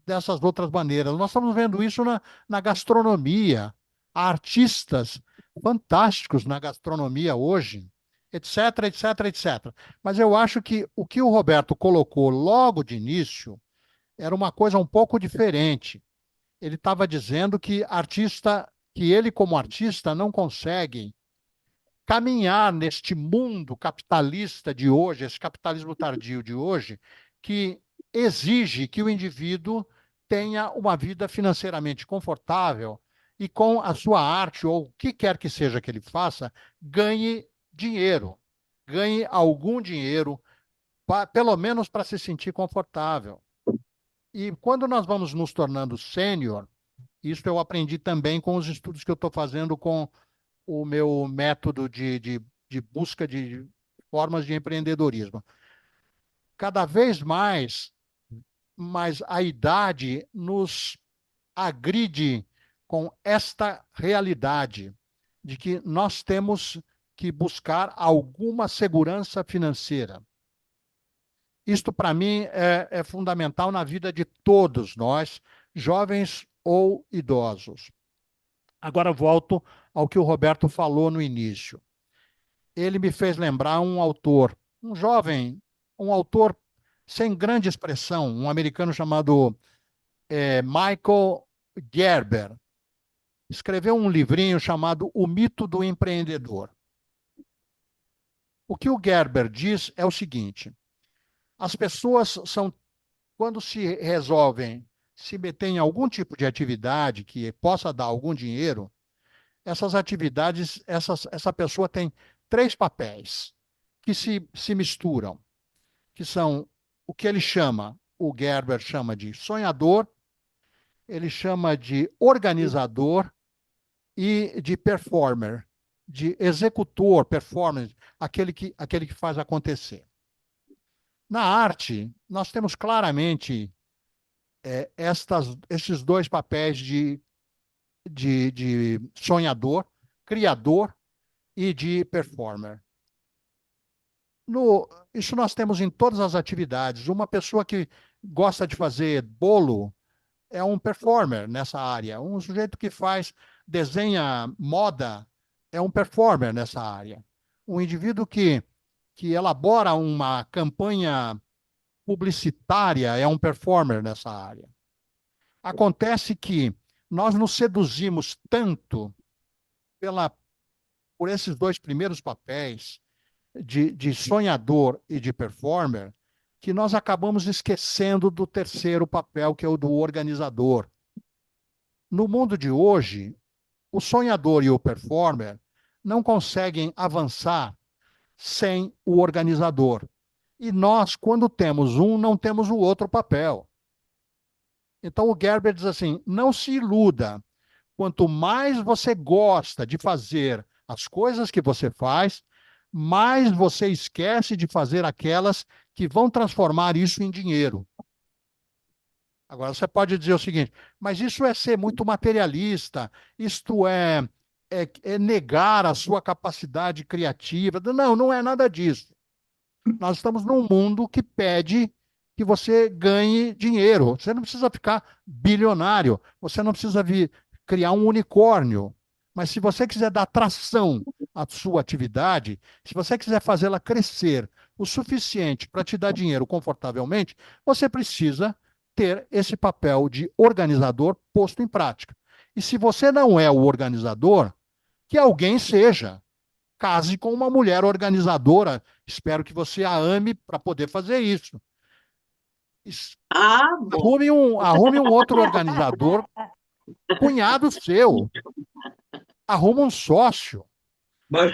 dessas outras maneiras. Nós estamos vendo isso na gastronomia. Há artistas fantásticos na gastronomia hoje, etc, etc, etc. Mas eu acho que o Roberto colocou logo de início era uma coisa um pouco diferente. Ele estava dizendo que ele como artista não consegue caminhar neste mundo capitalista de hoje, esse capitalismo tardio de hoje, que exige que o indivíduo tenha uma vida financeiramente confortável e com a sua arte ou o que quer que seja que ele faça, ganhe dinheiro, ganhe algum dinheiro, pelo menos para se sentir confortável. E quando nós vamos nos tornando sênior, isso eu aprendi também com os estudos que eu estou fazendo com o meu método de busca de formas de empreendedorismo. Cada vez mais a idade nos agride com esta realidade de que nós temos que buscar alguma segurança financeira. Isto, para mim, é fundamental na vida de todos nós, jovens ou idosos. Agora volto ao que o Roberto falou no início. Ele me fez lembrar um autor, um jovem, um autor sem grande expressão, um americano chamado Michael Gerber. Escreveu um livrinho chamado O Mito do Empreendedor. O que o Gerber diz é o seguinte: as pessoas quando se resolvem se meter em algum tipo de atividade que possa dar algum dinheiro, essas atividades, essa pessoa tem 3 papéis que se misturam, que são o que o Gerber chama de sonhador, ele chama de organizador e de performer, de executor, performer, aquele que faz acontecer. Na arte, nós temos claramente esses 2 papéis de sonhador, criador e de performer. Isso nós temos em todas as atividades. Uma pessoa que gosta de fazer bolo é um performer nessa área. Um sujeito que desenha moda é um performer nessa área. Um indivíduo que elabora uma campanha publicitária é um performer nessa área. Acontece que nós nos seduzimos tanto por esses 2 primeiros papéis de sonhador e de performer, que nós acabamos esquecendo do terceiro papel, que é o do organizador. No mundo de hoje, o sonhador e o performer não conseguem avançar sem o organizador. E nós, quando temos um, não temos o outro papel. Então o Gerber diz assim: não se iluda. Quanto mais você gosta de fazer as coisas que você faz, mais você esquece de fazer aquelas que vão transformar isso em dinheiro. Agora, você pode dizer o seguinte: mas isso é ser muito materialista, isto é negar a sua capacidade criativa. Não, não é nada disso. Nós estamos num mundo que pede que você ganhe dinheiro. Você não precisa ficar bilionário, você não precisa criar um unicórnio. Mas se você quiser dar tração à sua atividade, se você quiser fazê-la crescer o suficiente para te dar dinheiro confortavelmente, você precisa ter esse papel de organizador posto em prática. E se você não é o organizador, que alguém seja. Case com uma mulher organizadora. Espero que você a ame para poder fazer isso. Arrume um outro organizador, cunhado seu. Arruma um sócio.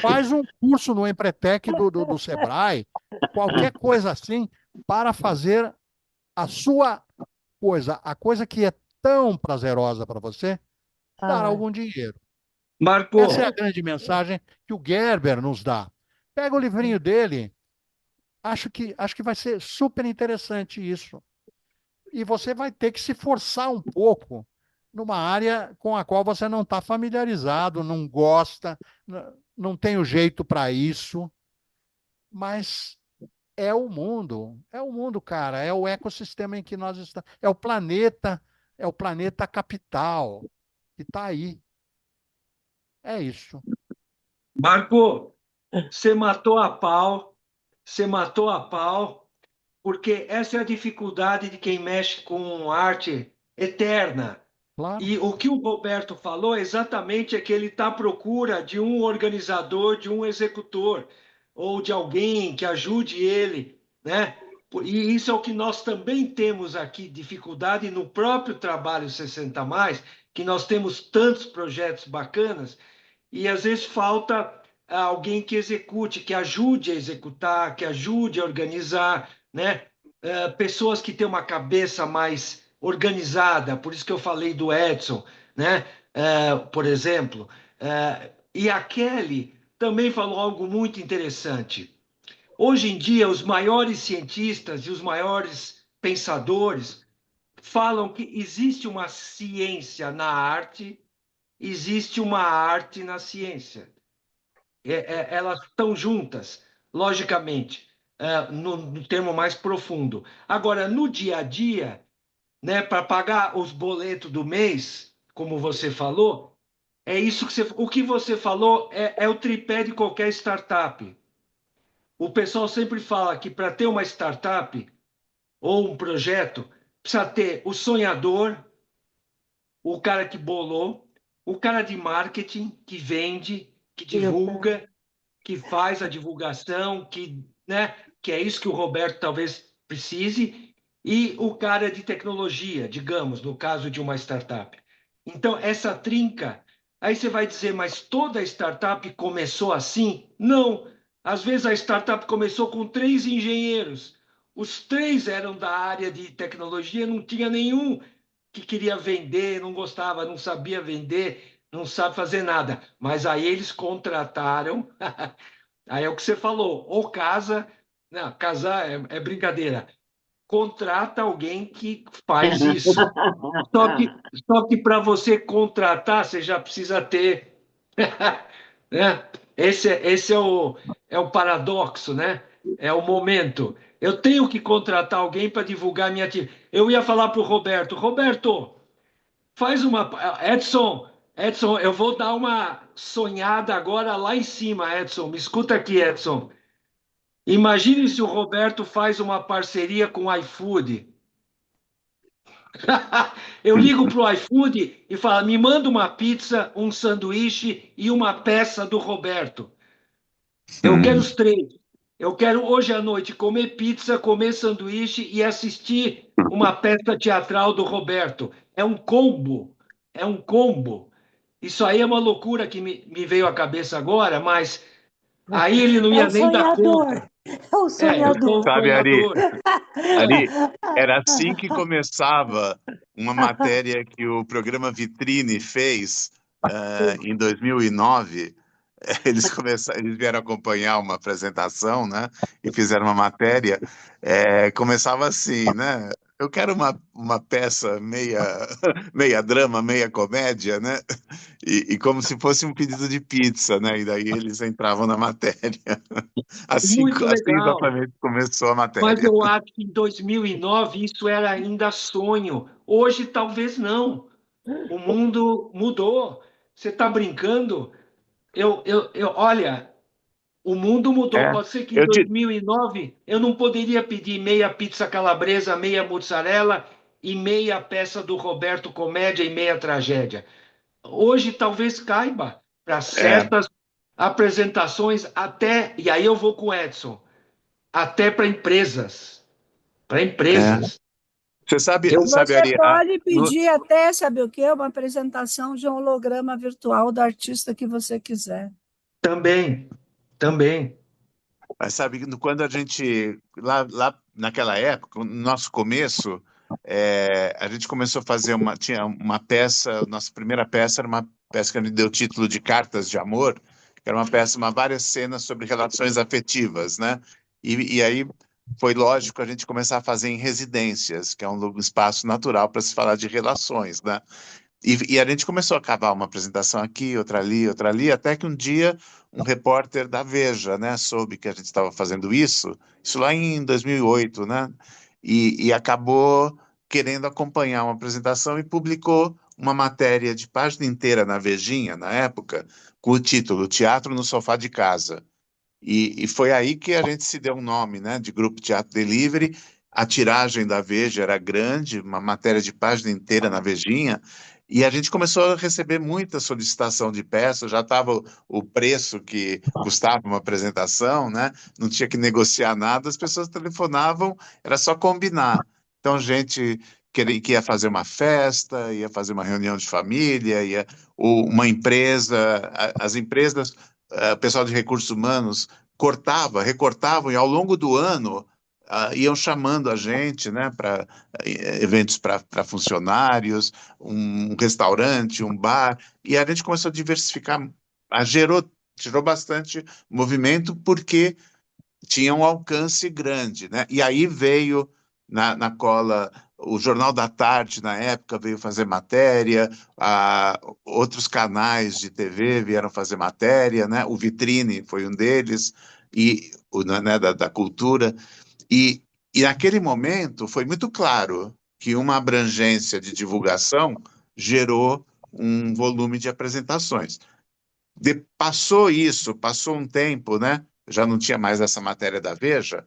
Faz um curso no Empretec do Sebrae, qualquer coisa assim, para fazer a sua coisa, a coisa que é tão prazerosa para você, dar algum dinheiro. Marco, Essa é a grande mensagem que o Gerber nos dá. Pega o livrinho dele, acho que vai ser super interessante isso. E você vai ter que se forçar um pouco numa área com a qual você não está familiarizado, não gosta, não tem o jeito para isso, mas é o mundo, cara, é o ecossistema em que nós estamos, é o planeta capital que está aí. É isso. Marco, você matou a pau, porque essa é a dificuldade de quem mexe com arte eterna. Claro. E o que o Roberto falou exatamente é que ele está à procura de um organizador, de um executor, ou de alguém que ajude ele, né? E isso é o que nós também temos aqui, dificuldade no próprio trabalho 60+, que nós temos tantos projetos bacanas, e às vezes falta alguém que execute, que ajude a executar, que ajude a organizar, né? Pessoas que têm uma cabeça mais organizada, por isso que eu falei do Edson, né? Por exemplo. E a Kelly também falou algo muito interessante. Hoje em dia, os maiores cientistas e os maiores pensadores falam que existe uma ciência na arte, existe uma arte na ciência. Elas estão juntas, logicamente, no termo mais profundo. Agora, no dia a dia, né, para pagar os boletos do mês, como você falou, é isso que o que você falou é o tripé de qualquer startup. O pessoal sempre fala que para ter uma startup ou um projeto, precisa ter o sonhador, o cara que bolou, o cara de marketing, que vende, que divulga, que faz a divulgação, né, que é isso que o Roberto talvez precise, e o cara de tecnologia, digamos, no caso de uma startup. Então, essa trinca, aí você vai dizer, mas toda startup começou assim? Não. Às vezes a startup começou com 3 engenheiros. Os 3 eram da área de tecnologia, não tinha nenhum que queria vender, não gostava, não sabia vender, não sabe fazer nada. Mas aí eles contrataram, aí é o que você falou, ou casa, não, casar é brincadeira, contrata alguém que faz isso. Só que para você contratar, você já precisa ter, né? Esse é o paradoxo, né? É o momento. Eu tenho que contratar alguém para divulgar minha atividade. Eu ia falar para o Roberto, Roberto, faz uma. Edson, eu vou dar uma sonhada agora lá em cima, Edson. Me escuta aqui, Edson. Imagine se o Roberto faz uma parceria com o iFood. Eu ligo para o iFood e falo: me manda uma pizza, um sanduíche e uma peça do Roberto. Eu quero os 3. Eu quero hoje à noite comer pizza, comer sanduíche e assistir uma peça teatral do Roberto. É um combo. É um combo. Isso aí é uma loucura que me veio à cabeça agora, mas aí ele não ia nem dar conta. É o sonhador. Sabe, Ari, era assim que começava uma matéria que o programa Vitrine fez em 2009. Eles vieram acompanhar uma apresentação, né? E fizeram uma matéria. Começava assim, né? Eu quero uma peça meia drama, meia comédia, né? E como se fosse um pedido de pizza, né? E daí eles entravam na matéria. Assim exatamente começou a matéria. Mas eu acho que em 2009 isso era ainda sonho. Hoje talvez não. O mundo mudou. Você está brincando? Olha, o mundo mudou. Pode ser que em 2009 eu não poderia pedir meia pizza calabresa, meia mozzarella e meia peça do Roberto Comédia e meia tragédia. Hoje talvez caiba para certas apresentações até, e aí eu vou com o Edson, até para empresas. Para empresas. Você sabe, Você pode pedir até, sabe o quê? Uma apresentação de um holograma virtual do artista que você quiser. Também. Mas sabe, quando a gente, lá naquela época, no nosso começo, a gente começou a fazer tinha uma peça, nossa primeira peça era uma peça que a gente deu o título de Cartas de Amor, que era uma peça, várias cenas sobre relações afetivas, né? E aí foi lógico a gente começar a fazer em residências, que é um espaço natural para se falar de relações, né? E a gente começou a cavar uma apresentação aqui, outra ali, até que um dia um repórter da Veja, né, soube que a gente estava fazendo isso lá em 2008, né, e acabou querendo acompanhar uma apresentação e publicou uma matéria de página inteira na Vejinha, na época, com o título Teatro no Sofá de Casa. E foi aí que a gente se deu um nome, né, de Grupo Teatro Delivery. A tiragem da Veja era grande, uma matéria de página inteira na Vejinha, e a gente começou a receber muita solicitação de peça, já estava o preço que custava uma apresentação, né? Não tinha que negociar nada, as pessoas telefonavam, era só combinar. Então, gente que ia fazer uma festa, ia fazer uma reunião de família, ou uma empresa, as empresas, o pessoal de recursos humanos recortavam, e ao longo do ano iam chamando a gente, né, para eventos para funcionários, um restaurante, um bar, e a gente começou a diversificar, gerou bastante movimento porque tinha um alcance grande, né? E aí veio na cola o Jornal da Tarde, na época, veio fazer matéria, outros canais de TV vieram fazer matéria, né? O Vitrine foi um deles, e né, da cultura. E, e naquele momento foi muito claro que uma abrangência de divulgação gerou um volume de apresentações. Passou um tempo, né? Já não tinha mais essa matéria da Veja.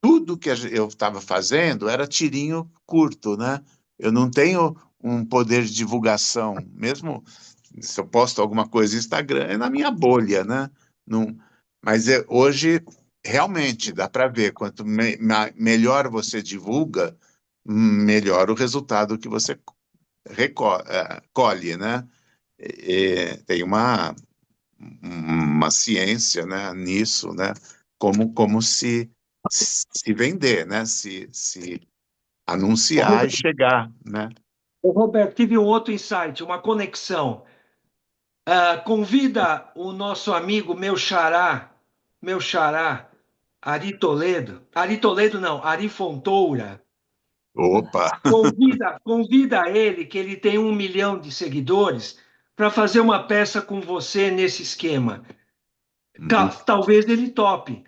Tudo que eu estava fazendo era tirinho curto, né? Eu não tenho um poder de divulgação, mesmo se eu posto alguma coisa no Instagram, é na minha bolha, né? Não, mas hoje, realmente, dá para ver, quanto melhor você divulga, melhor o resultado que você colhe, né? Tem uma ciência, né, nisso, né? Como se vender, né? Se Ô, anunciar e Roberto, chegar, né? tive um outro insight, uma conexão. Convida o nosso amigo, meu xará, Ari Toledo não, Ari Fontoura. Opa! Convida ele, que ele tem 1 milhão de seguidores, para fazer uma peça com você nesse esquema. Uhum. Talvez ele tope.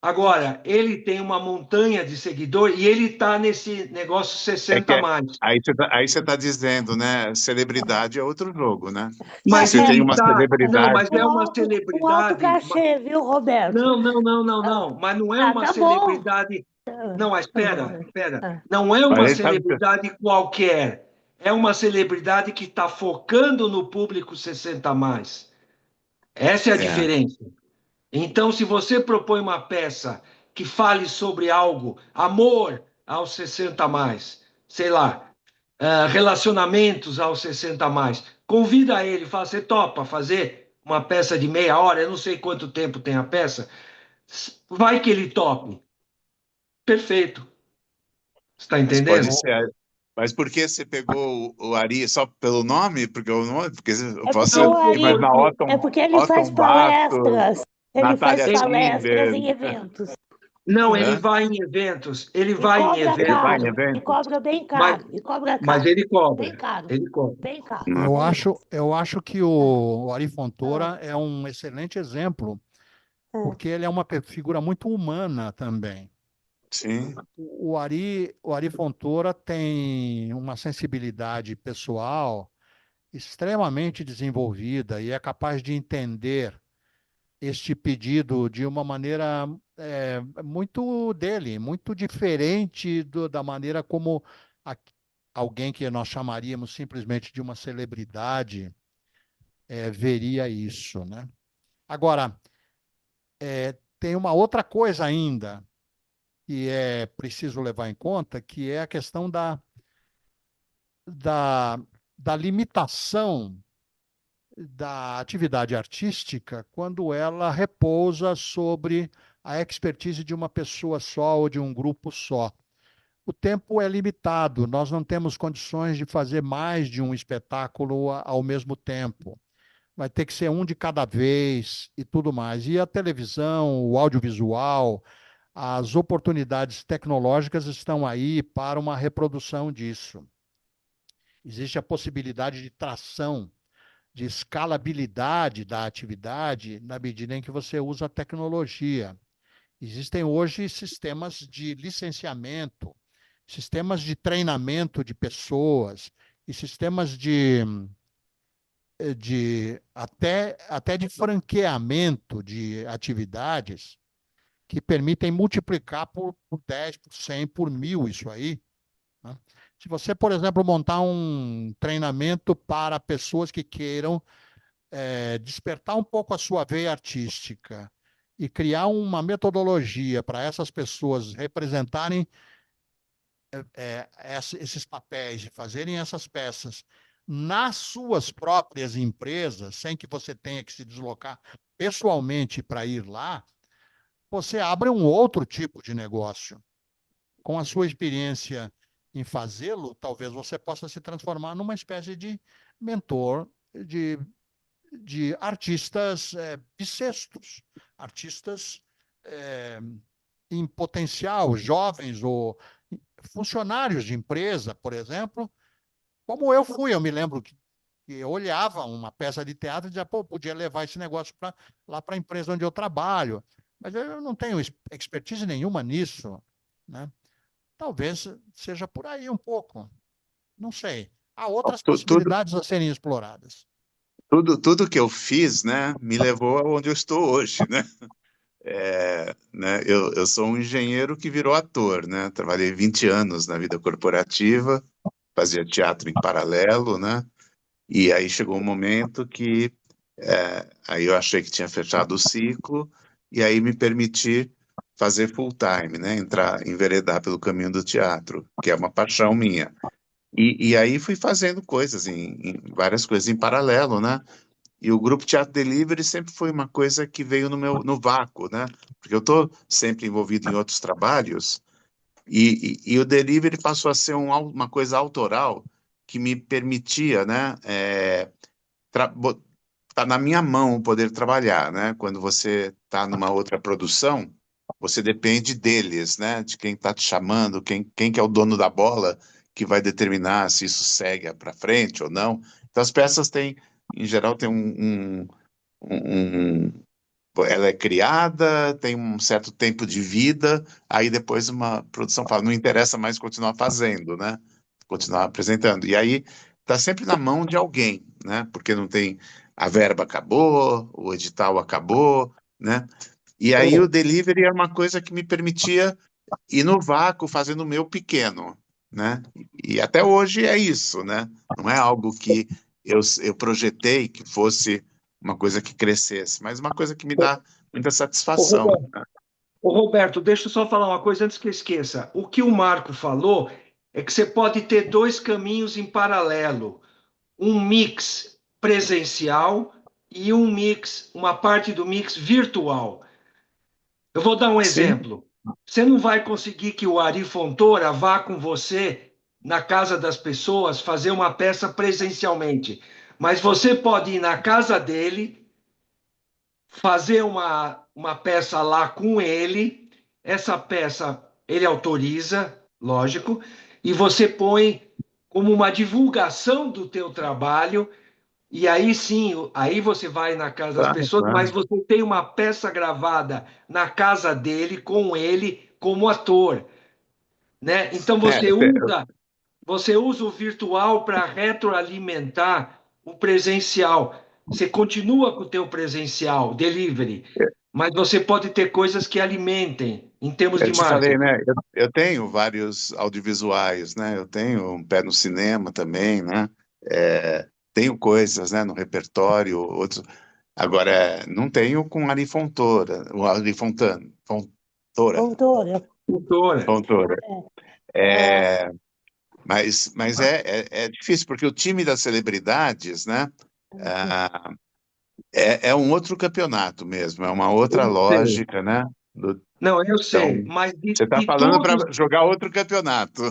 Agora, ele tem uma montanha de seguidores e ele está nesse negócio É 60 que a mais. aí você tá dizendo, né? Celebridade é outro jogo, né? Se Mas você tem ele uma tá. Não, celebridade. mas é uma Um alto celebridade. cachê, viu, Roberto? Não, não, não, não, não. Mas não é uma Tá bom. celebridade. Não, mas espera. Ah, Não é uma Mas ele tá, celebridade qualquer. É uma celebridade que está focando no público 60 a mais. Essa é a é, diferença. Então, se você propõe uma peça que fale sobre algo, amor aos 60 a mais, sei lá, relacionamentos aos 60 a mais, convida ele, fala, você topa fazer uma peça de meia hora, eu não sei quanto tempo tem a peça, vai que ele tope. Perfeito. Você está mas pode entendendo? ser. Mas por que você pegou o Ari só pelo nome? Porque eu É porque posso o Não, Ari, imaginar é porque ele faz Otton Bastos, palestras. Ele faz Natália palestras Timber. em eventos. não, ele Hã? vai em eventos, ele E vai em cobra Ele vai em eventos, caro. E eventos? cobra bem mas, caro. E cobra mas caro. ele Bem cobra, caro. ele cobra. Bem caro. Hum, Eu acho que o Ari Fontoura é um excelente exemplo, É. porque ele é uma figura muito humana também. Sim. O Ari Fontoura tem uma sensibilidade pessoal extremamente desenvolvida e é capaz de entender este pedido de uma maneira muito dele, muito diferente da maneira como a- alguém que nós chamaríamos simplesmente de uma celebridade veria isso, né? Agora, tem uma outra coisa ainda que é preciso levar em conta, que é a questão da, da limitação da atividade artística quando ela repousa sobre a expertise de uma pessoa só ou de um grupo só. O tempo é limitado, nós não temos condições de fazer mais de um espetáculo ao mesmo tempo. Vai ter que ser um de cada vez e tudo mais. E a televisão, o audiovisual, as oportunidades tecnológicas estão aí para uma reprodução disso. existe a possibilidade de tração, de escalabilidade da atividade na medida em que você usa a tecnologia. Existem hoje sistemas de licenciamento, sistemas de treinamento de pessoas e sistemas até de franqueamento de atividades que permitem multiplicar por 10, por 100, por 1000 isso aí, né? Se você, por exemplo, montar um treinamento para pessoas que queiram despertar um pouco a sua veia artística e criar uma metodologia para essas pessoas representarem esses papéis, fazerem essas peças nas suas próprias empresas, sem que você tenha que se deslocar pessoalmente para ir lá, você abre um outro tipo de negócio. Com a sua experiência em fazê-lo, talvez você possa se transformar numa espécie de mentor de artistas bissextos, artistas em potencial, jovens ou funcionários de empresa, por exemplo, como eu fui. Eu me lembro que eu olhava uma peça de teatro e dizia, pô, podia levar esse negócio lá para a empresa onde eu trabalho, mas eu não tenho expertise nenhuma nisso, né? Talvez seja por aí um pouco, não sei. Há outras possibilidades a serem exploradas. Tudo que eu fiz, né, me levou aonde eu estou hoje, né? Né, eu sou um engenheiro que virou ator, né? Trabalhei 20 anos na vida corporativa, fazia teatro em paralelo, né? E aí chegou um momento que aí eu achei que tinha fechado o ciclo e aí me permiti fazer full time, né? Enveredar pelo caminho do teatro, que é uma paixão minha. E aí fui fazendo coisas, várias coisas em paralelo, né? E o Grupo Teatro Delivery sempre foi uma coisa que veio no vácuo, né? Porque eu estou sempre envolvido em outros trabalhos e o Delivery passou a ser uma coisa autoral que me permitia, né? Tá na minha mão poder trabalhar, né? Quando você está numa outra produção, você depende deles, né? De quem está te chamando, quem que é o dono da bola que vai determinar se isso segue para frente ou não. Então as peças têm, em geral, tem ela é criada, tem um certo tempo de vida, aí depois uma produção fala, não interessa mais continuar fazendo, né? Continuar apresentando. E aí está sempre na mão de alguém, né? Porque não tem, a verba acabou, o edital acabou, né? E aí o delivery era uma coisa que me permitia ir no vácuo fazendo o meu pequeno, né? E até hoje é isso, né? Não é algo que eu projetei que fosse uma coisa que crescesse, mas uma coisa que me dá muita satisfação. Ô, Roberto, deixa eu só falar uma coisa antes que eu esqueça. O que o Marco falou é que você pode ter dois caminhos em paralelo. Um mix presencial e uma parte do mix virtual. Eu vou dar um exemplo. Você não vai conseguir que o Ari Fontoura vá com você na casa das pessoas fazer uma peça presencialmente, mas você pode ir na casa dele, fazer uma peça lá com ele, essa peça ele autoriza, lógico, e você põe como uma divulgação do teu trabalho. E aí sim, aí você vai na casa das pessoas, mas você tem uma peça gravada na casa dele, com ele, como ator, né? Então você usa o virtual para retroalimentar o presencial. Você continua com o teu presencial, delivery, mas você pode ter coisas que alimentem em termos Eu de te falei, marketing. né? Eu tenho vários audiovisuais, né? Eu tenho um pé no cinema também, né? Tenho coisas, né, no repertório, outros. Agora, não tenho com Ari Fontoura, o Ari Fontoura. Doutora, Fontoura. Mas é difícil, porque o time das celebridades, né? É um outro campeonato mesmo, é uma outra lógica, né? Não, eu sei, Então, mas você está de falando todos. para jogar outro campeonato.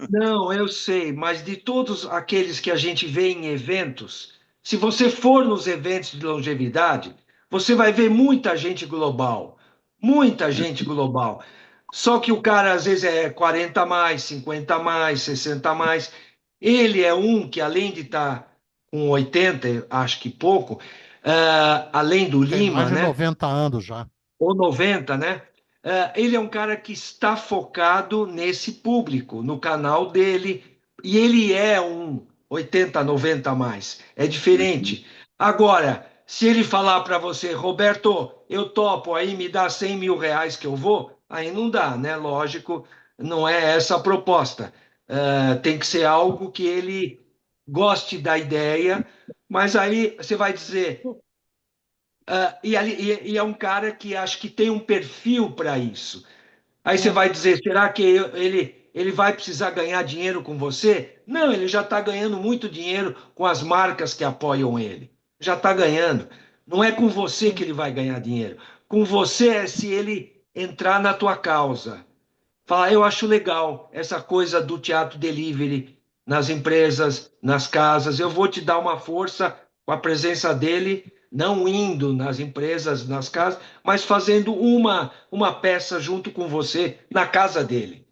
Não, eu sei, mas de todos aqueles que a gente vê em eventos, se você for nos eventos de longevidade, você vai ver muita gente global. Muita gente global. Só que o cara às vezes é 40 a mais, 50 a mais, 60 a mais. Ele é um que, além de estar com 80, acho que pouco, além do Tem mais Lima, de né? 90 anos já. Ou 90, né? Ele é um cara que está focado nesse público, no canal dele, e ele é um 80, 90 a mais. É diferente. Agora, se ele falar para você, Roberto, eu topo, aí me dá 100 mil reais que eu vou, aí não dá, né? Lógico, não é essa a proposta. Tem que ser algo que ele goste da ideia, mas aí você vai dizer, e é um cara que acho que tem um perfil para isso. Aí você vai dizer, será que ele vai precisar ganhar dinheiro com você? Não, ele já está ganhando muito dinheiro com as marcas que apoiam ele. Já está ganhando. Não é com você que ele vai ganhar dinheiro. Com você é se ele entrar na tua causa. Falar, eu acho legal essa coisa do teatro delivery nas empresas, nas casas. Eu vou te dar uma força com a presença dele, não indo nas empresas, nas casas, mas fazendo uma peça junto com você na casa dele,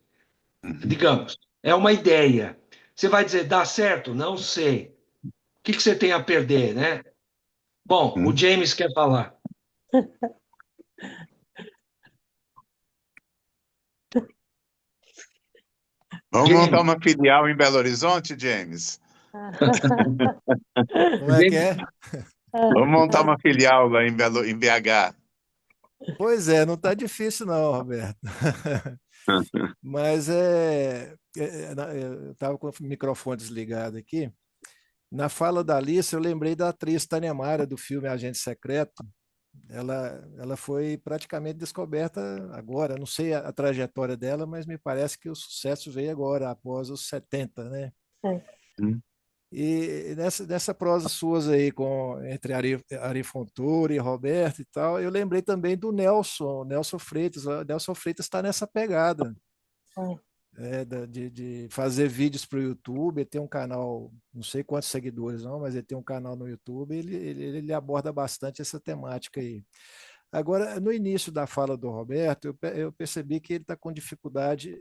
digamos. É uma ideia. Você vai dizer, dá certo? Não sei. O que você tem a perder, né? Bom, o James quer falar. Vamos James. montar uma filial em Belo Horizonte, James? Como é que é? Vamos montar uma filial lá em BH. Pois é, não está difícil não, Roberto. Mas eu estava com o microfone desligado aqui. Na fala da Alice, eu lembrei da atriz Tânia Mara, do filme Agente Secreto. Ela foi praticamente descoberta agora. Não sei a trajetória dela, mas me parece que o sucesso veio agora, após os 70, né? E nessa prosa suas aí, entre Ari Fontoura e Roberto e tal, eu lembrei também do Nelson Freitas. O Nelson Freitas está nessa pegada. De fazer vídeos para o YouTube. Ele tem um canal, não sei quantos seguidores não, mas ele tem um canal no YouTube. Ele aborda bastante essa temática aí. Agora, no início da fala do Roberto, eu percebi que ele está com dificuldade,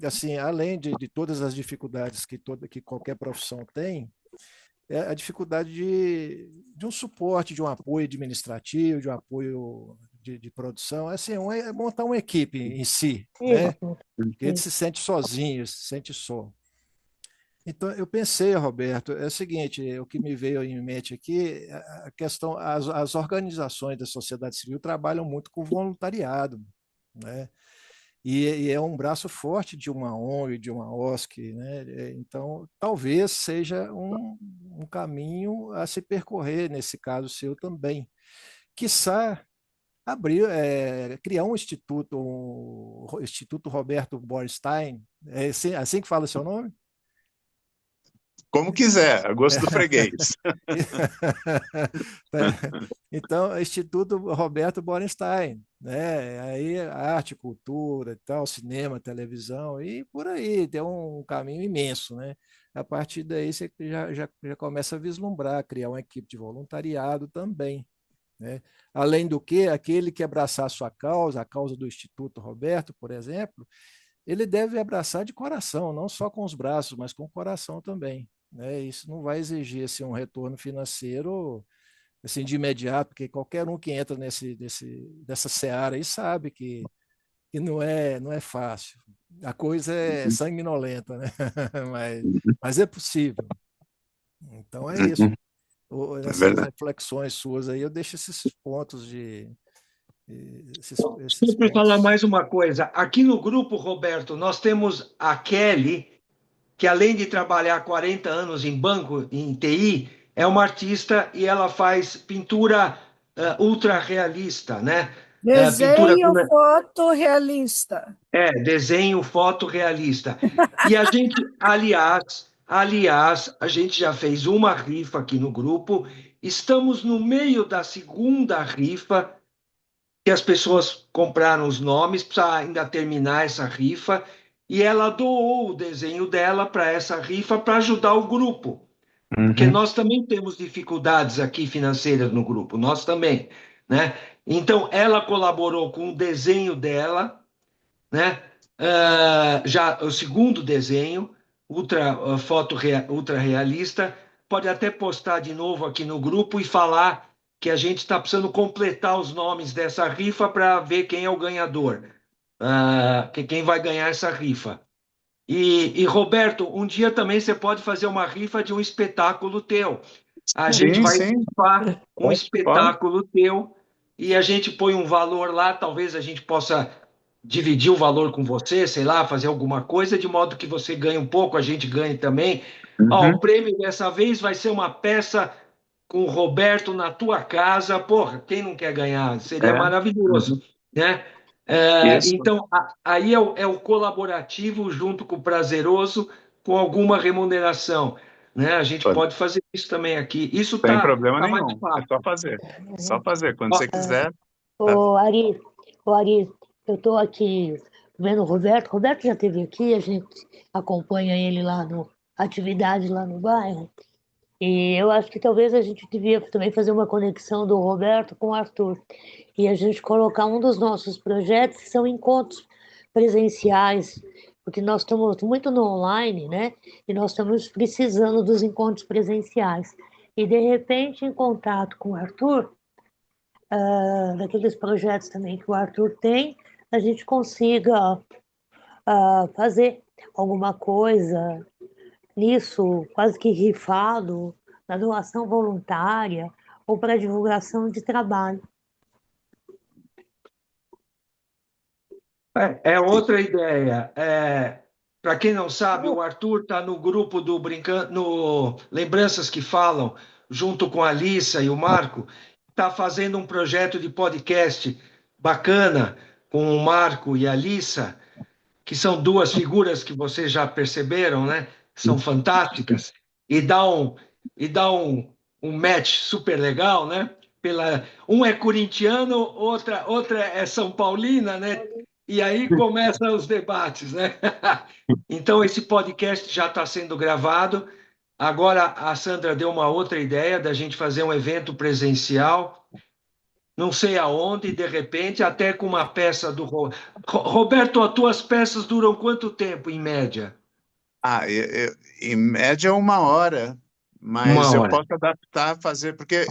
assim, além de todas as dificuldades que qualquer profissão tem, é a dificuldade de um suporte, de um apoio administrativo, de um apoio de produção, assim, é montar uma equipe em si, né? Porque ele se sente sozinho, se sente só. Então, eu pensei, Roberto, é o seguinte, o que me veio em mente aqui, a questão, as organizações da sociedade civil trabalham muito com voluntariado, né? E é um braço forte de uma ONG, de uma OSC, né? Então, talvez seja um caminho a se percorrer, nesse caso seu também. Quiçá criar um instituto, o Instituto Roberto Borenstein, é assim que fala seu nome? Como quiser, a gosto do freguês. Então, Instituto Roberto Borenstein, né? Aí arte, cultura, tal, cinema, televisão e por aí, tem um caminho imenso, né? A partir daí você já começa a vislumbrar, criar uma equipe de voluntariado também, né? Além do que, aquele que abraçar a sua causa, a causa do Instituto Roberto, por exemplo, ele deve abraçar de coração, não só com os braços, mas com o coração também, né? Isso não vai exigir assim, um retorno financeiro assim, de imediato, porque qualquer um que entra nessa seara aí sabe que não é fácil. A coisa é sanguinolenta, né? mas é possível. Então é isso. Essas reflexões suas aí, eu deixo esses pontos Só para falar mais uma coisa, aqui no grupo, Roberto, nós temos a Kelly, que além de trabalhar 40 anos em banco, em TI, é uma artista e ela faz pintura ultra realista, né? Desenho fotorrealista. Desenho fotorrealista. E a gente, aliás, a gente já fez uma rifa aqui no grupo, estamos no meio da segunda rifa, que as pessoas compraram os nomes, precisa ainda terminar essa rifa, e ela doou o desenho dela para essa rifa para ajudar o grupo. Porque nós também temos dificuldades aqui financeiras no grupo, nós também, né? Então, ela colaborou com o desenho dela, né? Já o segundo desenho, ultra realista, pode até postar de novo aqui no grupo e falar que a gente está precisando completar os nomes dessa rifa para ver quem é o ganhador, quem vai ganhar essa rifa. E, Roberto, um dia também você pode fazer uma rifa de um espetáculo teu. A gente Sim, vai sim. rifar um Pode. espetáculo teu e a gente põe um valor lá, talvez a gente possa dividir o valor com você, sei lá, fazer alguma coisa, de modo que você ganhe um pouco, a gente ganhe também. Ó, Uhum. o prêmio dessa vez vai ser uma peça com o Roberto na tua casa. Porra, quem não quer ganhar? Seria É. maravilhoso, Uhum. né? Isso. Então, aí é o colaborativo junto com o prazeroso, com alguma remuneração, né? A gente pode fazer isso também aqui. Isso Sem tá problema mais nenhum. É fácil. só fazer. Só fazer. Quando Ó, você quiser. Ô, Ari, eu estou aqui vendo o Roberto. O Roberto já esteve aqui, a gente acompanha ele lá no atividade lá no bairro. E eu acho que talvez a gente devia também fazer uma conexão do Roberto com o Arthur. E a gente colocar um dos nossos projetos, que são encontros presenciais, porque nós estamos muito no online, né? E nós estamos precisando dos encontros presenciais. E, de repente, em contato com o Arthur, daqueles projetos também que o Arthur tem, a gente consiga fazer alguma coisa nisso, quase que rifado, na doação voluntária ou para divulgação de trabalho. É outra ideia. Para quem não sabe, o Arthur está no grupo do no Lembranças que Falam, junto com a Alissa e o Marco, está fazendo um projeto de podcast bacana com o Marco e a Alissa, que são duas figuras que vocês já perceberam, né? São fantásticas, e dá um match super legal, né? Um é corintiano, outra é São Paulina, né? E aí começam os debates, né? Então, esse podcast já está sendo gravado. Agora, a Sandra deu uma outra ideia da gente fazer um evento presencial, não sei aonde, de repente, até com uma peça do... Roberto, as tuas peças duram quanto tempo, em média? Em média 1 hora, mas Uma eu hora. posso adaptar, fazer, porque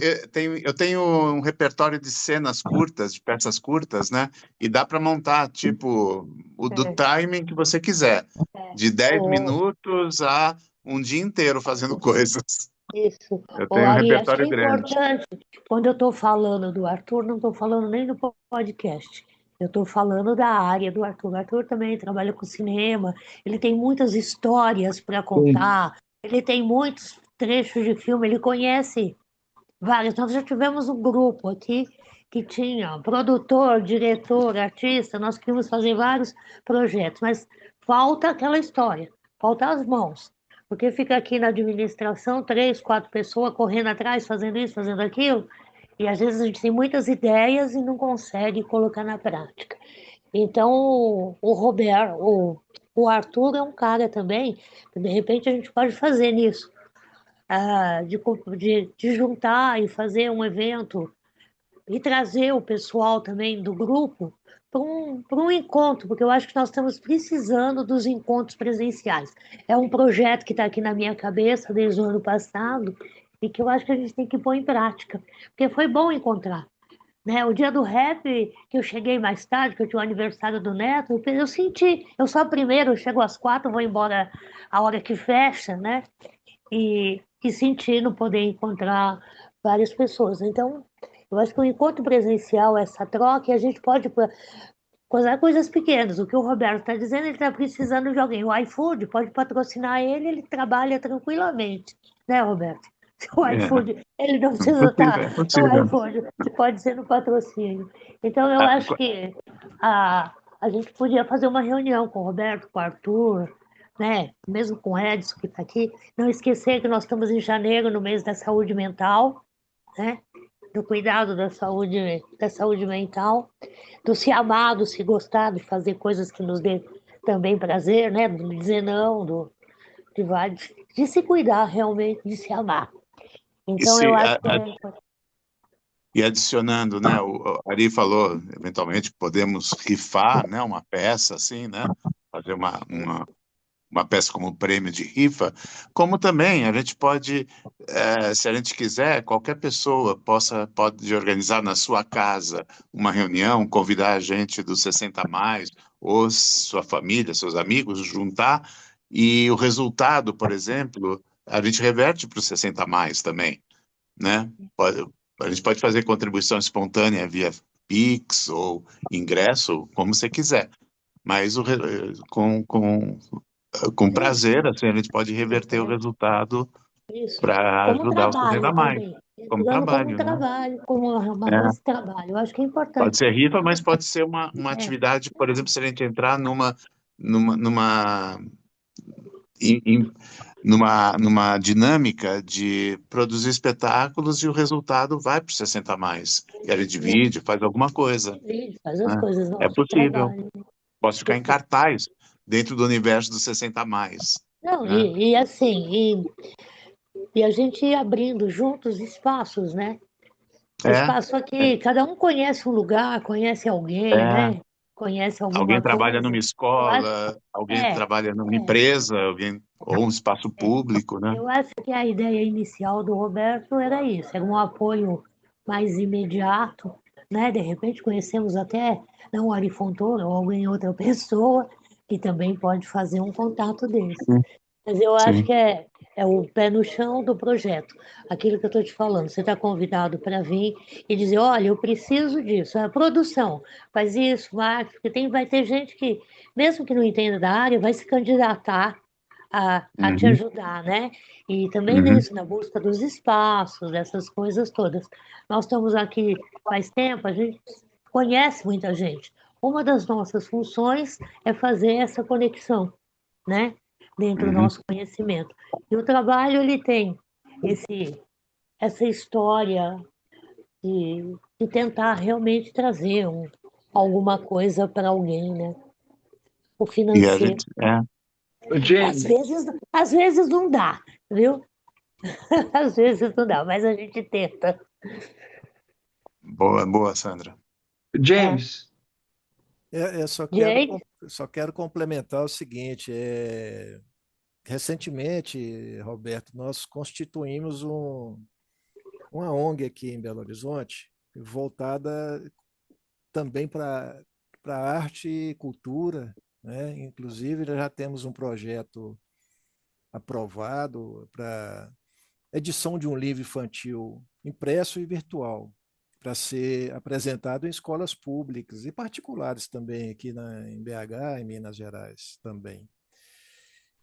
eu tenho um repertório de cenas curtas, de peças curtas, né? E dá para montar, tipo, do timing que você quiser, de 10 minutos a um dia inteiro fazendo coisas. Isso. Eu Ô, tenho um Ari, acho que é repertório grande. importante, quando eu estou falando do Arthur, não estou falando nem do podcast. Eu estou falando da área do Arthur. O Arthur também trabalha com cinema, ele tem muitas histórias para contar, ele tem muitos trechos de filme, ele conhece vários. Nós já tivemos um grupo aqui que tinha produtor, diretor, artista, nós queríamos fazer vários projetos, mas falta aquela história, falta as mãos. Porque fica aqui na administração 3, 4 pessoas correndo atrás, fazendo isso, fazendo aquilo, e às vezes a gente tem muitas ideias e não consegue colocar na prática. Então, o Roberto, o Arthur é um cara também, que de repente a gente pode fazer nisso, de juntar e fazer um evento e trazer o pessoal também do grupo para um encontro, porque eu acho que nós estamos precisando dos encontros presenciais. É um projeto que está aqui na minha cabeça desde o ano passado e que eu acho que a gente tem que pôr em prática, porque foi bom encontrar. Né? O dia do rap, que eu cheguei mais tarde, que eu tinha o aniversário do Neto, eu senti, eu sou a primeira, eu chego às 4, vou embora a hora que fecha, né? E senti não poder encontrar várias pessoas. Então, eu acho que o encontro presencial, essa troca, e a gente pode coisas pequenas. O que o Roberto está dizendo, ele está precisando de alguém. O iFood pode patrocinar ele, ele trabalha tranquilamente, né, Roberto? O iFood, ele não precisa estar no iFood, pode ser no patrocínio. Então, eu acho que a gente podia fazer uma reunião com o Roberto, com o Arthur, né? Mesmo com o Edson, que está aqui. Não esquecer que nós estamos em janeiro, no mês da saúde mental, né? Do cuidado da saúde mental, do se amar, do se gostar, de fazer coisas que nos dê também prazer, né? De dizer não, de se cuidar realmente, de se amar. Então, eu acho que... E adicionando, né? O Ari falou, eventualmente, podemos rifar, né? Uma peça, assim, né? Fazer uma peça como prêmio de rifa, como também a gente pode, se a gente quiser, qualquer pessoa pode organizar na sua casa uma reunião, convidar a gente dos 60 a mais, ou sua família, seus amigos, juntar, e o resultado, por exemplo, a gente reverte para os 60 a mais também, né? A gente pode fazer contribuição espontânea via Pix ou ingresso, como você quiser, mas com prazer, assim, a gente pode reverter o resultado Isso. para Como ajudar os 60 a trabalho mais, também. como Usando como trabalho, né? trabalho, como uma É, base de trabalho. Eu acho que é pode importante. ser rifa, mas pode ser uma É, atividade, por exemplo, se a gente entrar numa, em- em- numa dinâmica de produzir espetáculos e o resultado vai para os 60 a mais. E a gente divide, faz alguma coisa, faz as né? coisas, É nosso possível. trabalho. Posso ficar em cartaz dentro do universo dos 60 a mais, Não, né? e assim, e a gente ir abrindo juntos espaços, né? É, Espaço aqui, cada um conhece um lugar, conhece alguém, é. né? Conhece Alguém alguma trabalha numa coisa. Eu acho, escola, alguém é, trabalha numa empresa, alguém ou um espaço público, né? eu acho que a ideia inicial do Roberto era isso, era um apoio mais imediato, né? De repente conhecemos até não o Ari Fontoura ou alguém outra pessoa que também pode fazer um contato desse. Mas eu acho Sim. que é o pé no chão do projeto. Aquilo que eu estou te falando, você está convidado para vir e dizer, olha, eu preciso disso. A produção faz isso, marketing, porque vai ter gente que, mesmo que não entenda da área, vai se candidatar a te Uhum, ajudar, né? E também uhum. nisso, na busca dos espaços, dessas coisas todas. Nós estamos aqui faz tempo, a gente conhece muita gente. Uma das nossas funções é fazer essa conexão, né? Dentro do Uhum. nosso conhecimento. E o trabalho, ele tem essa história de tentar realmente trazer alguma coisa para alguém, né? O E a financeiro. gente, James, Às vezes não dá, viu? Às vezes não dá, mas a gente tenta. boa, Sandra. James, Eu Gente, só quero complementar o seguinte: recentemente, Roberto, nós constituímos uma ONG aqui em Belo Horizonte, voltada também para arte e cultura, né? Inclusive, já temos um projeto aprovado para edição de um livro infantil impresso e virtual, para ser apresentado em escolas públicas e particulares também, aqui em BH, em Minas Gerais também.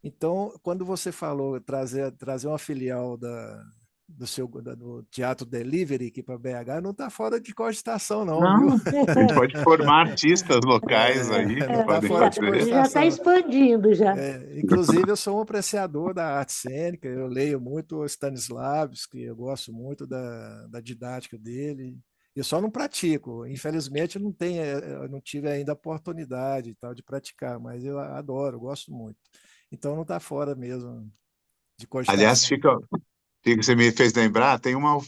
Então, quando você falou trazer uma filial do Teatro Delivery aqui para BH, não está fora de cogitação, não, viu? Não, a gente pode formar artistas locais aí que Não está podem fora de fazer. já está cogitação. expandindo já. Inclusive, eu sou um apreciador da arte cênica, eu leio muito Stanislavski, eu gosto muito da didática dele. Eu só não pratico, infelizmente eu não tive ainda a oportunidade e tal de praticar, mas eu adoro, eu gosto muito. Então não está fora mesmo de Aliás, cogitação. você me fez lembrar, tem uma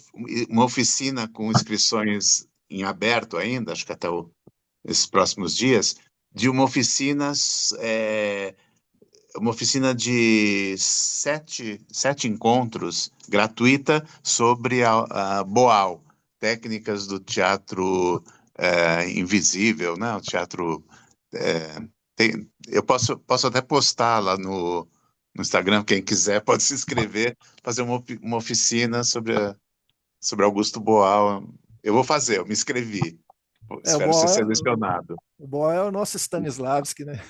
oficina com inscrições em aberto ainda, acho que até esses próximos dias, de uma oficina de sete encontros gratuita sobre a Boal, técnicas do teatro invisível, né? O teatro eu posso até postar lá no Instagram, quem quiser pode se inscrever, fazer uma oficina sobre Augusto Boal. Eu vou fazer, eu me inscrevi. O Espero ser selecionado. Boal é o nosso Stanislavski, né?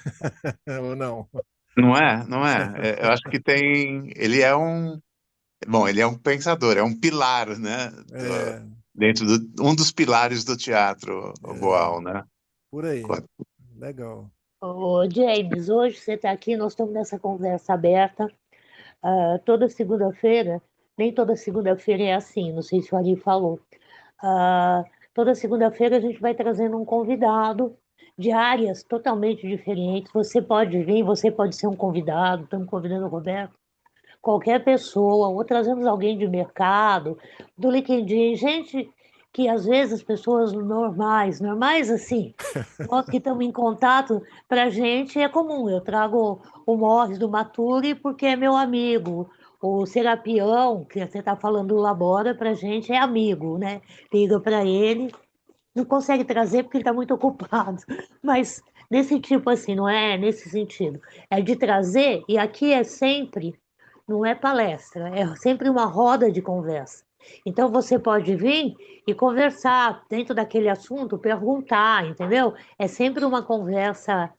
Ou não? Não é? Não é? Eu acho que ele é ele é um pensador, é um pilar, né? É, Dentro um dos pilares do teatro, o Boal, né? por aí. Legal. Ô, James, hoje você está aqui, nós estamos nessa conversa aberta. Toda segunda-feira, nem toda segunda-feira é assim, não sei se o Ari falou. Toda segunda-feira a gente vai trazendo um convidado de áreas totalmente diferentes. Você pode vir, você pode ser um convidado, estamos convidando o Roberto, qualquer pessoa, ou trazemos alguém de mercado, do LinkedIn, gente que às vezes as pessoas normais assim, nós que estamos em contato, para a gente é comum. Eu trago o Morris do Maturi porque é meu amigo. O Serapião, que você está falando do Labora, para a gente é amigo, né? Liga para ele, não consegue trazer porque ele está muito ocupado. Mas desse tipo assim, não é nesse sentido. É de trazer, e aqui é sempre, não é palestra, é sempre uma roda de conversa. Então você pode vir e conversar dentro daquele assunto, perguntar, entendeu? É sempre uma conversa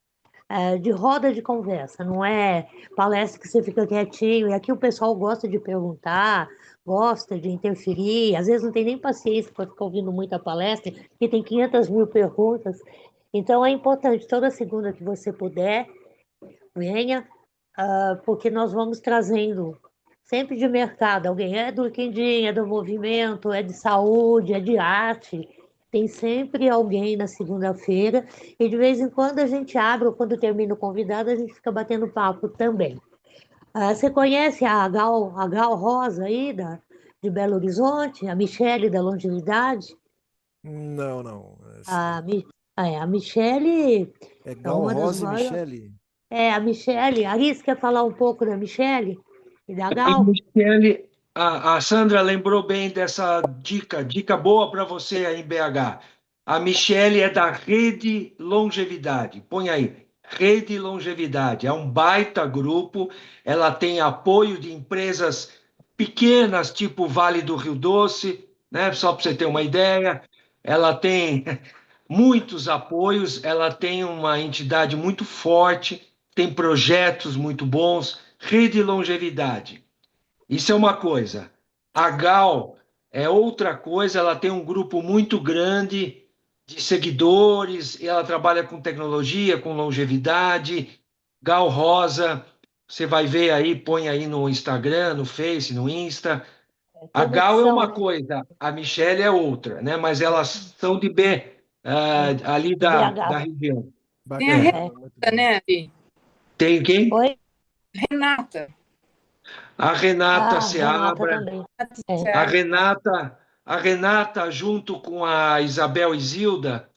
de roda de conversa, não é palestra que você fica quietinho. E aqui o pessoal gosta de perguntar, gosta de interferir, às vezes não tem nem paciência para ficar ouvindo muita palestra, porque tem 500 mil perguntas. Então é importante, toda segunda que você puder, venha, porque nós vamos trazendo sempre de mercado. Alguém é do Quindim, é do movimento, é de saúde, é de arte. Tem sempre alguém na segunda-feira, e de vez em quando a gente abre, ou quando termina o convidado, a gente fica batendo papo também. Você conhece a Gal Rosa aí, de Belo Horizonte, a Michele da Longevidade? Não, não. A Michele É é Gal uma das Rosa e maiores. Michele? É, a Michele. Aris, quer falar um pouco da Michele e da A Gal? Michele, a Sandra lembrou bem dessa dica boa para você aí em BH. A Michele é da Rede Longevidade. Põe aí, Rede Longevidade. É um baita grupo. Ela tem apoio de empresas pequenas, tipo Vale do Rio Doce, né? Só para você ter uma ideia. Ela tem muitos apoios, ela tem uma entidade muito forte, tem projetos muito bons. Rede Longevidade. Isso é uma coisa. A Gal é outra coisa, ela tem um grupo muito grande de seguidores, e ela trabalha com tecnologia, com longevidade. Gal Rosa, você vai ver aí, põe aí no Instagram, no Face, no Insta. A Tem Gal é opção, uma né? coisa, a Michelle é outra, né? Mas elas são de B, ali De da BH. região. Tem a É. Bacana, muito Renata, bom. né, Ari? Tem quem? Oi? Renata. A Renata Renata Seabra. também. É. A Renata, junto com a Isabel e Zilda,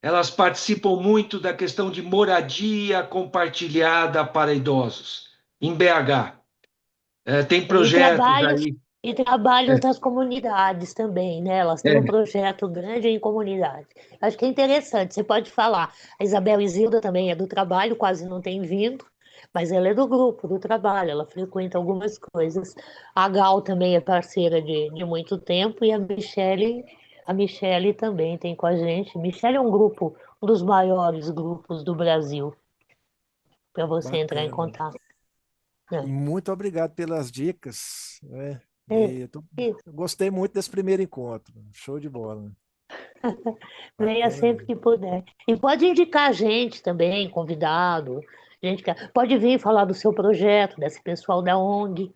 elas participam muito da questão de moradia compartilhada para idosos, em BH. Tem E projetos aí. trabalhos nas comunidades também, né? Elas têm um É, projeto grande em comunidade. Acho que é interessante, você pode falar. A Isabel Isilda também é do trabalho, quase não tem vindo, mas ela é do grupo, do trabalho, ela frequenta algumas coisas. A Gal também é parceira de muito tempo, e a Michele também tem com a gente. Michele é um grupo, um dos maiores grupos do Brasil, para você entrar em Bacana. contato. Né? Muito obrigado pelas dicas, né? É, E isso. eu gostei muito desse primeiro encontro. Show de bola. Venha Bacana sempre que mesmo. puder. E pode indicar a gente também, convidado. Pode vir falar do seu projeto, desse pessoal da ONG,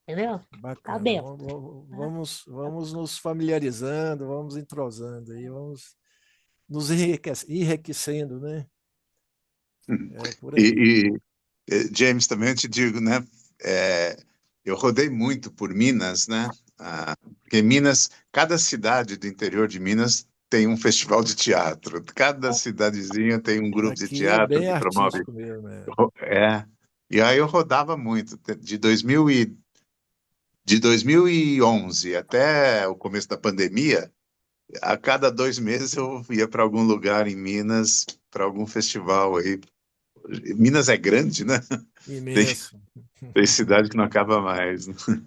entendeu? Tá Bacana. aberto. Vamos nos familiarizando, vamos entrosando aí, vamos nos enriquecendo, né? É por aí. James, também eu te digo, né? Eu rodei muito por Minas, né? Porque Minas, cada cidade do interior de Minas tem um festival de teatro. Cada cidadezinha tem um grupo de Aqui é teatro bem que promove. artístico mesmo, né? E aí eu rodava muito, de 2011 até o começo da pandemia. A cada 2 meses eu ia para algum lugar em Minas, para algum festival aí. Minas é grande, né? Tem, Imenso. tem cidade que não acaba mais,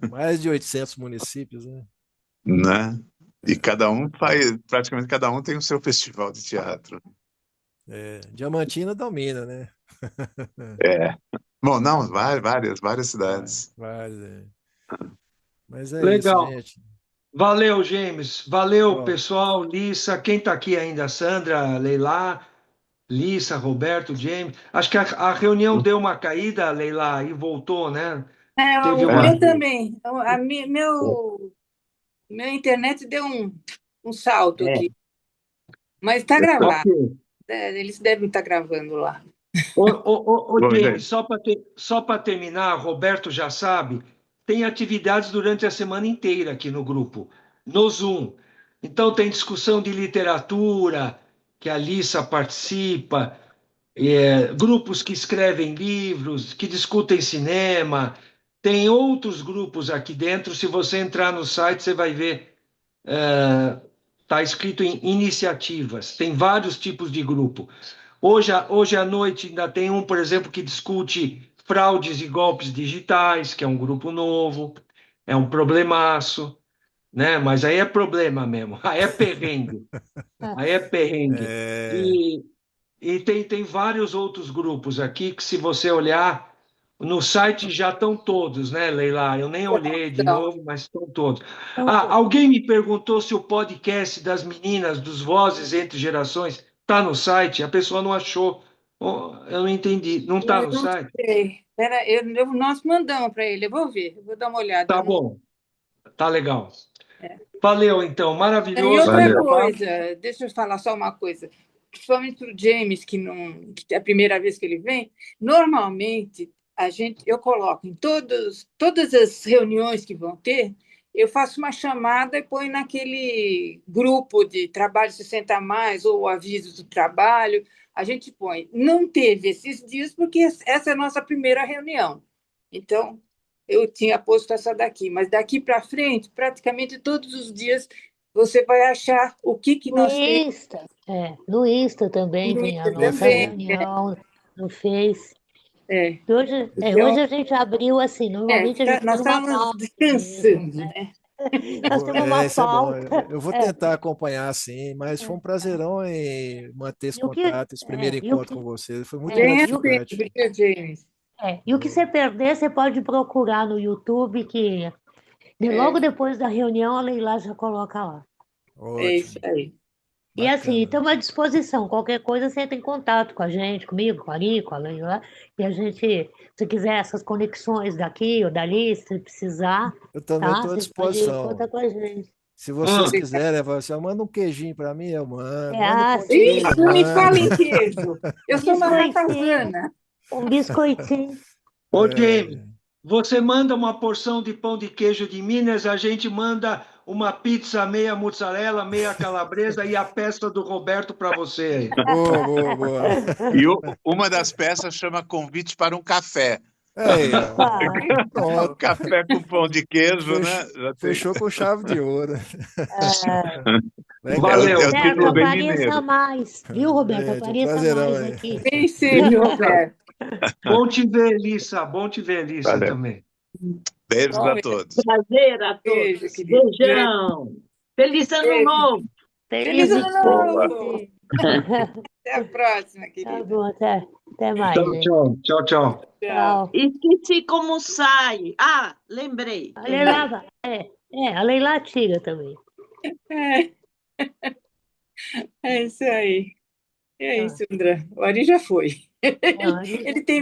Mais de 800 municípios, né? né? E praticamente cada um tem o seu festival de teatro. Diamantina domina, né? É. Bom, não, várias cidades. Mas é isso, legal. gente. Valeu, James. Valeu, Ó, pessoal. Lissa, quem está aqui ainda? Sandra, Leila, Lissa, Roberto, James. Acho que a reunião deu uma caída, Leila, e voltou, né? Teve O uma. meu também. Minha internet deu um salto aqui. Mas está gravado. Ok. Eles devem estar gravando lá. Ô, Bom, James, gente. só para terminar, Roberto já sabe, tem atividades durante a semana inteira aqui no grupo, no Zoom. Então tem discussão de literatura, que a Lissa participa, grupos que escrevem livros, que discutem cinema. Tem outros grupos aqui dentro. Se você entrar no site, você vai ver. Está escrito em iniciativas. Tem vários tipos de grupo. Hoje à noite ainda tem um, por exemplo, que discute fraudes e golpes digitais, que é um grupo novo. É um problemaço, né? Mas aí é problema mesmo. Aí é perrengue. Aí é perrengue. E tem vários outros grupos aqui que, se você olhar, no site já estão todos, né, Leila? Eu nem olhei de novo, mas estão todos. Alguém me perguntou se o podcast das meninas, dos Vozes Entre Gerações, está no site. A pessoa não achou. Eu não entendi. Não está no site? Espera, nós mandamos para ele, eu vou ver, eu vou dar uma olhada. Tá bom, tá legal. Valeu, então, E maravilhoso. outra coisa, deixa eu falar só uma coisa, principalmente para o James, que é a primeira vez que ele vem, normalmente eu coloco em todas as reuniões que vão ter, eu faço uma chamada e ponho naquele grupo de trabalho 60 a mais ou aviso do trabalho, a gente põe. Não teve esses dias porque essa é a nossa primeira reunião. Então, eu tinha posto essa daqui, mas daqui para frente, praticamente todos os dias, você vai achar o que nós temos. No Insta também No tem a Insta nossa também, reunião, no Face. Hoje Então, a gente abriu assim, normalmente a gente nós tem uma estamos pauta. descansando, né? Nós temos uma Isso é bom. pauta. Eu vou tentar acompanhar, sim, mas foi um prazerão em manter esse E o que, contato, esse primeiro e o encontro que, com você. Foi muito Venha gratificante. sempre, viu, James? e o que você perder, você pode procurar no YouTube, que logo depois da reunião a Leila já coloca lá. É isso Ótimo. aí. E assim, estamos à disposição. Qualquer coisa você entra em contato com a gente, comigo, com a Ari, com a Leila. E a gente, se quiser essas conexões daqui ou dali, se precisar, Eu também tá? estou à Vocês podem disposição. contar com a gente. Se vocês quiserem, fala assim, manda um queijinho para mim, eu mando. Manda um pão de Ih, queijo, não me mando. fala em queijo. Eu sou uma Biscoitinho, ratazana. um biscoitinho. Ô, James, você manda uma porção de pão de queijo de Minas, a gente manda uma pizza meia mozzarella, meia calabresa e a peça do Roberto para você aí. Boa. E uma das peças chama Convite para um Café. Aí, ó. Café com pão de queijo, né? Fechou com chave de ouro. Valeu. Roberto, apareça mais. Viu, Roberto? Gente, Apareça prazerão mais aí. aqui. Bem sempre, Roberto. Bom te ver, Lissa. Bom te ver, Lissa, Valeu. também. Beijos a todos. Prazer a Beijo, todos. querido. Beijão. Feliz ano Beijo. novo. Feliz ano novo. Até a próxima, Tá querida. bom, até mais, Tchau, gente. tchau. Tchau, tchau. Tchau. Esqueci como sai. Lembrei. A Leila, a Leila tira também. É isso aí. É isso, André. O Ari já foi. Não, a gente- Ele tem